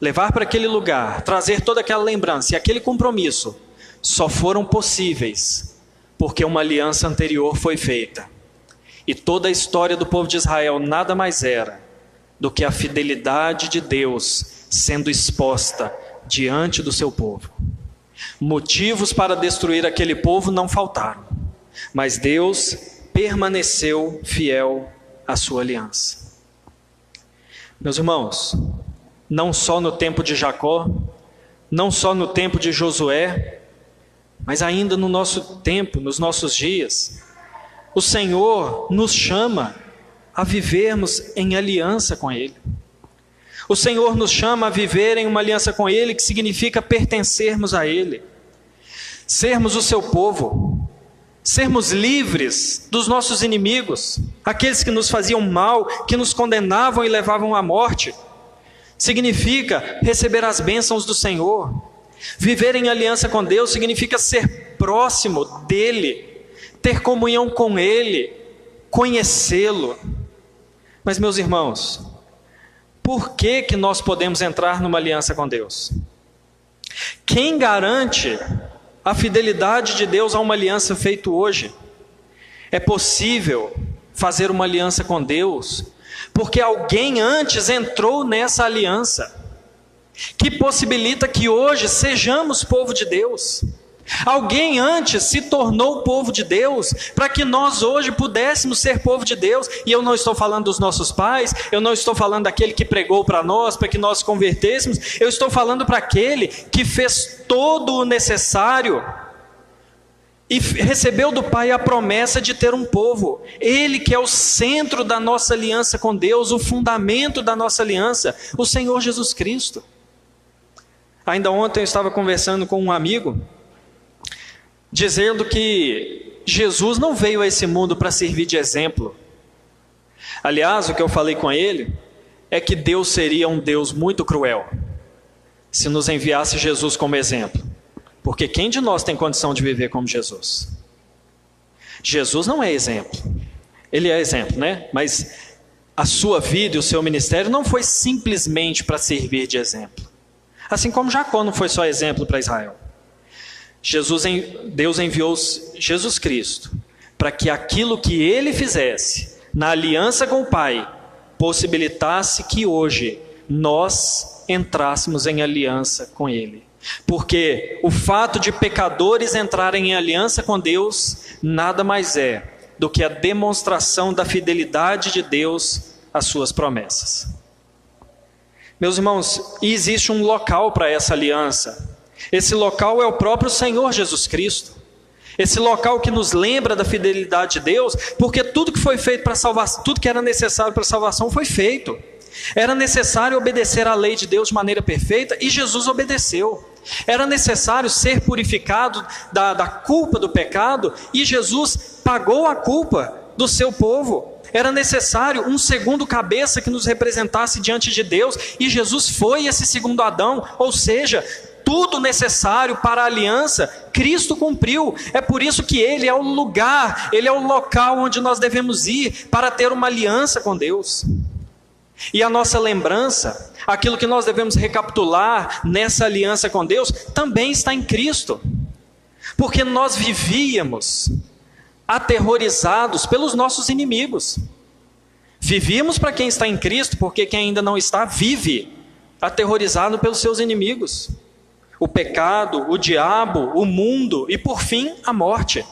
levar para aquele lugar, trazer toda aquela lembrança e aquele compromisso, só foram possíveis porque uma aliança anterior foi feita. E toda a história do povo de Israel nada mais era do que a fidelidade de Deus sendo exposta diante do seu povo. Motivos para destruir aquele povo não faltaram, mas Deus permaneceu fiel à sua aliança. Meus irmãos, não só no tempo de Jacó, não só no tempo de Josué, mas ainda no nosso tempo, nos nossos dias, o Senhor nos chama a vivermos em aliança com Ele. O Senhor nos chama a viver em uma aliança com Ele, que significa pertencermos a Ele, sermos o seu povo, sermos livres dos nossos inimigos, aqueles que nos faziam mal, que nos condenavam e levavam à morte. Significa receber as bênçãos do Senhor. Viver em aliança com Deus significa ser próximo dEle, ter comunhão com Ele, conhecê-lo. Mas, meus irmãos, por que nós podemos entrar numa aliança com Deus? Quem garante a fidelidade de Deus a uma aliança feita hoje? É possível fazer uma aliança com Deus porque alguém antes entrou nessa aliança. que possibilita que hoje sejamos povo de Deus. Alguém antes se tornou povo de Deus para que nós hoje pudéssemos ser povo de Deus. E eu não estou falando dos nossos pais, eu não estou falando daquele que pregou para nós, para que nós convertêssemos. Eu estou falando para aquele que fez todo o necessário e recebeu do Pai a promessa de ter um povo. Ele que é o centro da nossa aliança com Deus, o fundamento da nossa aliança, o Senhor Jesus Cristo. Ainda ontem eu estava conversando com um amigo, dizendo que Jesus não veio a esse mundo para servir de exemplo. Aliás, o que eu falei com ele é que Deus seria um Deus muito cruel se nos enviasse Jesus como exemplo. Porque quem de nós tem condição de viver como Jesus? Jesus não é exemplo. Ele é exemplo, né? Mas a sua vida e o seu ministério não foi simplesmente para servir de exemplo. Assim como Jacó não foi só exemplo para Israel. Deus enviou Jesus Cristo para que aquilo que ele fizesse na aliança com o Pai possibilitasse que hoje nós entrássemos em aliança com ele. Porque o fato de pecadores entrarem em aliança com Deus nada mais é do que a demonstração da fidelidade de Deus às suas promessas. Meus irmãos, existe um local para essa aliança. Esse local é o próprio Senhor Jesus Cristo. Esse local que nos lembra da fidelidade de Deus, porque tudo que foi feito para salvação, tudo que era necessário para a salvação foi feito. Era necessário obedecer à lei de Deus de maneira perfeita e Jesus obedeceu. Era necessário ser purificado da culpa do pecado e Jesus pagou a culpa do seu povo. Era necessário um segundo cabeça que nos representasse diante de Deus e Jesus foi esse segundo Adão, ou seja, tudo necessário para a aliança, Cristo cumpriu. É por isso que Ele é o lugar, Ele é o local onde nós devemos ir para ter uma aliança com Deus. E a nossa lembrança, aquilo que nós devemos recapitular nessa aliança com Deus, também está em Cristo. Porque nós vivíamos aterrorizados pelos nossos inimigos. Vivíamos para quem está em Cristo, porque quem ainda não está, vive aterrorizado pelos seus inimigos. O pecado, o diabo, o mundo e, por fim, a morte.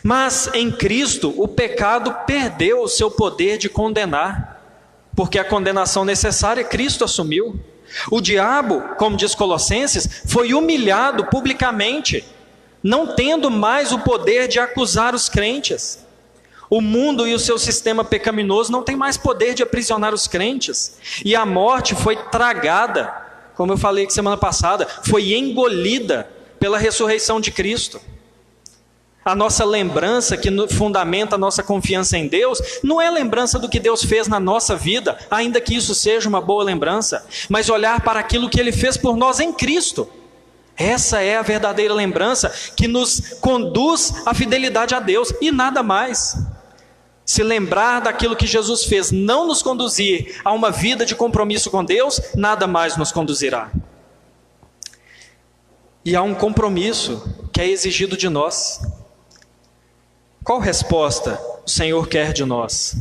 Mas em Cristo, o pecado perdeu o seu poder de condenar, porque a condenação necessária Cristo assumiu. O diabo, como diz Colossenses, foi humilhado publicamente, não tendo mais o poder de acusar os crentes. O mundo e o seu sistema pecaminoso não tem mais poder de aprisionar os crentes. E a morte foi tragada, como eu falei semana passada, foi engolida pela ressurreição de Cristo. A nossa lembrança que fundamenta a nossa confiança em Deus, não é lembrança do que Deus fez na nossa vida, ainda que isso seja uma boa lembrança, mas olhar para aquilo que Ele fez por nós em Cristo. Essa é a verdadeira lembrança que nos conduz à fidelidade a Deus e nada mais. Se lembrar daquilo que Jesus fez não nos conduzir a uma vida de compromisso com Deus, nada mais nos conduzirá. E há um compromisso que é exigido de nós. Qual resposta o Senhor quer de nós?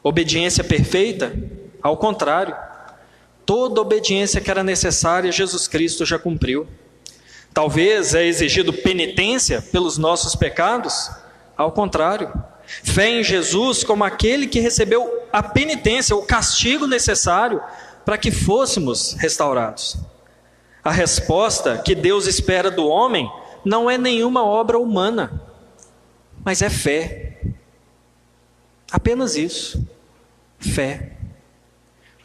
Obediência perfeita? Ao contrário, toda obediência que era necessária, Jesus Cristo já cumpriu. Talvez é exigido penitência pelos nossos pecados? Ao contrário, fé em Jesus como aquele que recebeu a penitência, o castigo necessário para que fôssemos restaurados. A resposta que Deus espera do homem não é nenhuma obra humana, mas é fé. Apenas isso. Fé.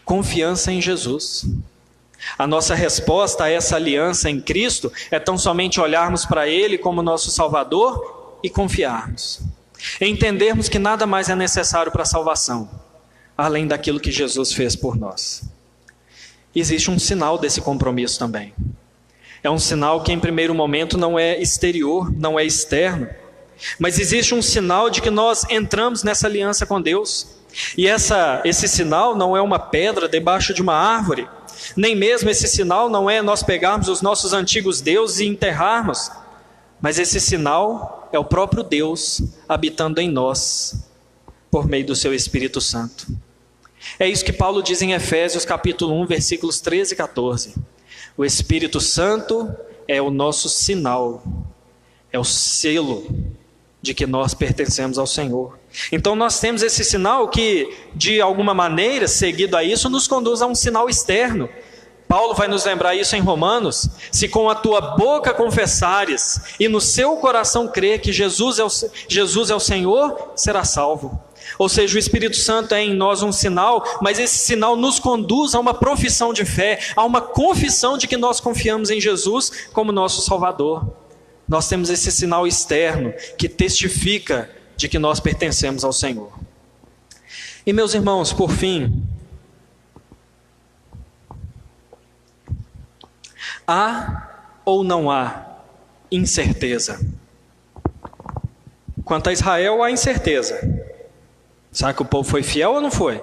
Confiança em Jesus. A nossa resposta a essa aliança em Cristo é tão somente olharmos para Ele como nosso Salvador e confiarmos. Entendermos que nada mais é necessário para a salvação, além daquilo que Jesus fez por nós. Existe um sinal desse compromisso também. É um sinal que em primeiro momento não é exterior, não é externo, mas existe um sinal de que nós entramos nessa aliança com Deus. E esse sinal não é uma pedra debaixo de uma árvore, nem mesmo esse sinal não é nós pegarmos os nossos antigos deuses e enterrarmos, mas esse sinal é o próprio Deus habitando em nós, por meio do seu Espírito Santo. É isso que Paulo diz em Efésios capítulo 1, versículos 13 e 14. O Espírito Santo é o nosso sinal, é o selo de que nós pertencemos ao Senhor. Então nós temos esse sinal que, de alguma maneira, seguido a isso, nos conduz a um sinal externo. Paulo vai nos lembrar isso em Romanos: se com a tua boca confessares e no seu coração crer que Jesus é o Senhor, serás salvo. Ou seja, o Espírito Santo é em nós um sinal, mas esse sinal nos conduz a uma profissão de fé, a uma confissão de que nós confiamos em Jesus como nosso Salvador. Nós temos esse sinal externo que testifica de que nós pertencemos ao Senhor. E meus irmãos, por fim, há ou não há incerteza? Quanto a Israel, há incerteza. Será que o povo foi fiel ou não foi?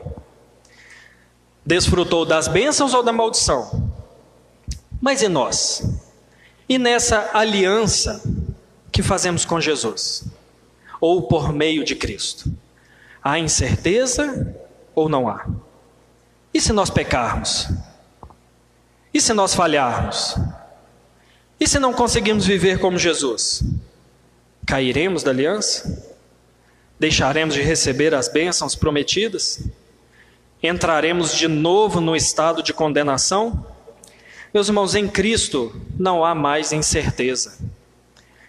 Desfrutou das bênçãos ou da maldição? Mas e nós? E nessa aliança que fazemos com Jesus? Ou por meio de Cristo? Há incerteza ou não há? E se nós pecarmos? E se nós falharmos? E se não conseguirmos viver como Jesus? Cairemos da aliança? Deixaremos de receber as bênçãos prometidas? Entraremos de novo no estado de condenação? Meus irmãos, em Cristo não há mais incerteza.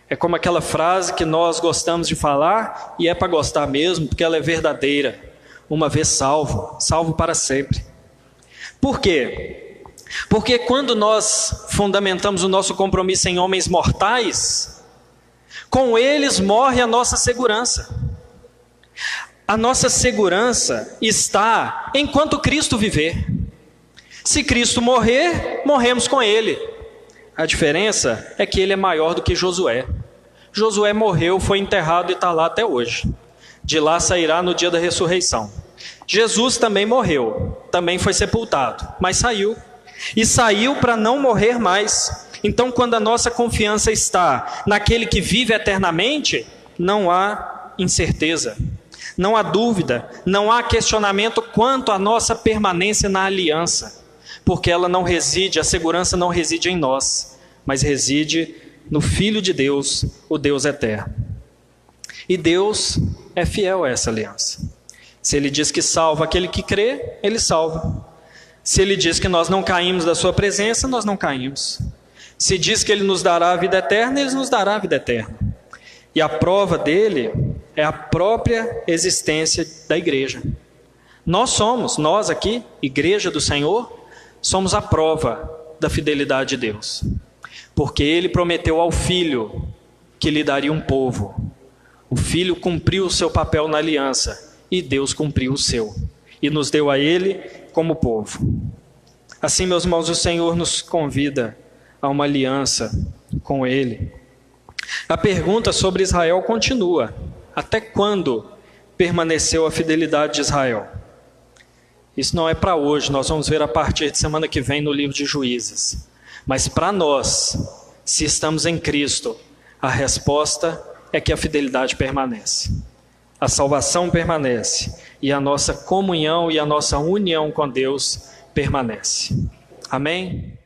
É como aquela frase que nós gostamos de falar, e é para gostar mesmo, porque ela é verdadeira. Uma vez salvo, salvo para sempre. Por quê? Porque quando nós fundamentamos o nosso compromisso em homens mortais, com eles morre a nossa segurança. A nossa segurança está enquanto Cristo viver. Se Cristo morrer, morremos com Ele. A diferença é que Ele é maior do que Josué. Josué morreu, foi enterrado e está lá até hoje. De lá sairá no dia da ressurreição. Jesus também morreu, também foi sepultado, mas saiu. E saiu para não morrer mais. Então, quando a nossa confiança está naquele que vive eternamente, não há incerteza. Não há dúvida, não há questionamento quanto à nossa permanência na aliança, porque ela não reside, a segurança não reside em nós, mas reside no Filho de Deus, o Deus eterno. E Deus é fiel a essa aliança. Se Ele diz que salva aquele que crê, Ele salva. Se Ele diz que nós não caímos da sua presença, nós não caímos. Se diz que Ele nos dará a vida eterna, Ele nos dará a vida eterna. E a prova dele é a própria existência da igreja. Nós aqui, igreja do Senhor, somos a prova da fidelidade de Deus. Porque Ele prometeu ao Filho que lhe daria um povo. O Filho cumpriu o seu papel na aliança e Deus cumpriu o seu. E nos deu a Ele como povo. Assim, meus irmãos, o Senhor nos convida a uma aliança com Ele. A pergunta sobre Israel continua: até quando permaneceu a fidelidade de Israel? Isso não é para hoje, nós vamos ver a partir de semana que vem no livro de Juízes. Mas para nós, se estamos em Cristo, a resposta é que a fidelidade permanece. A salvação permanece e a nossa comunhão e a nossa união com Deus permanece. Amém?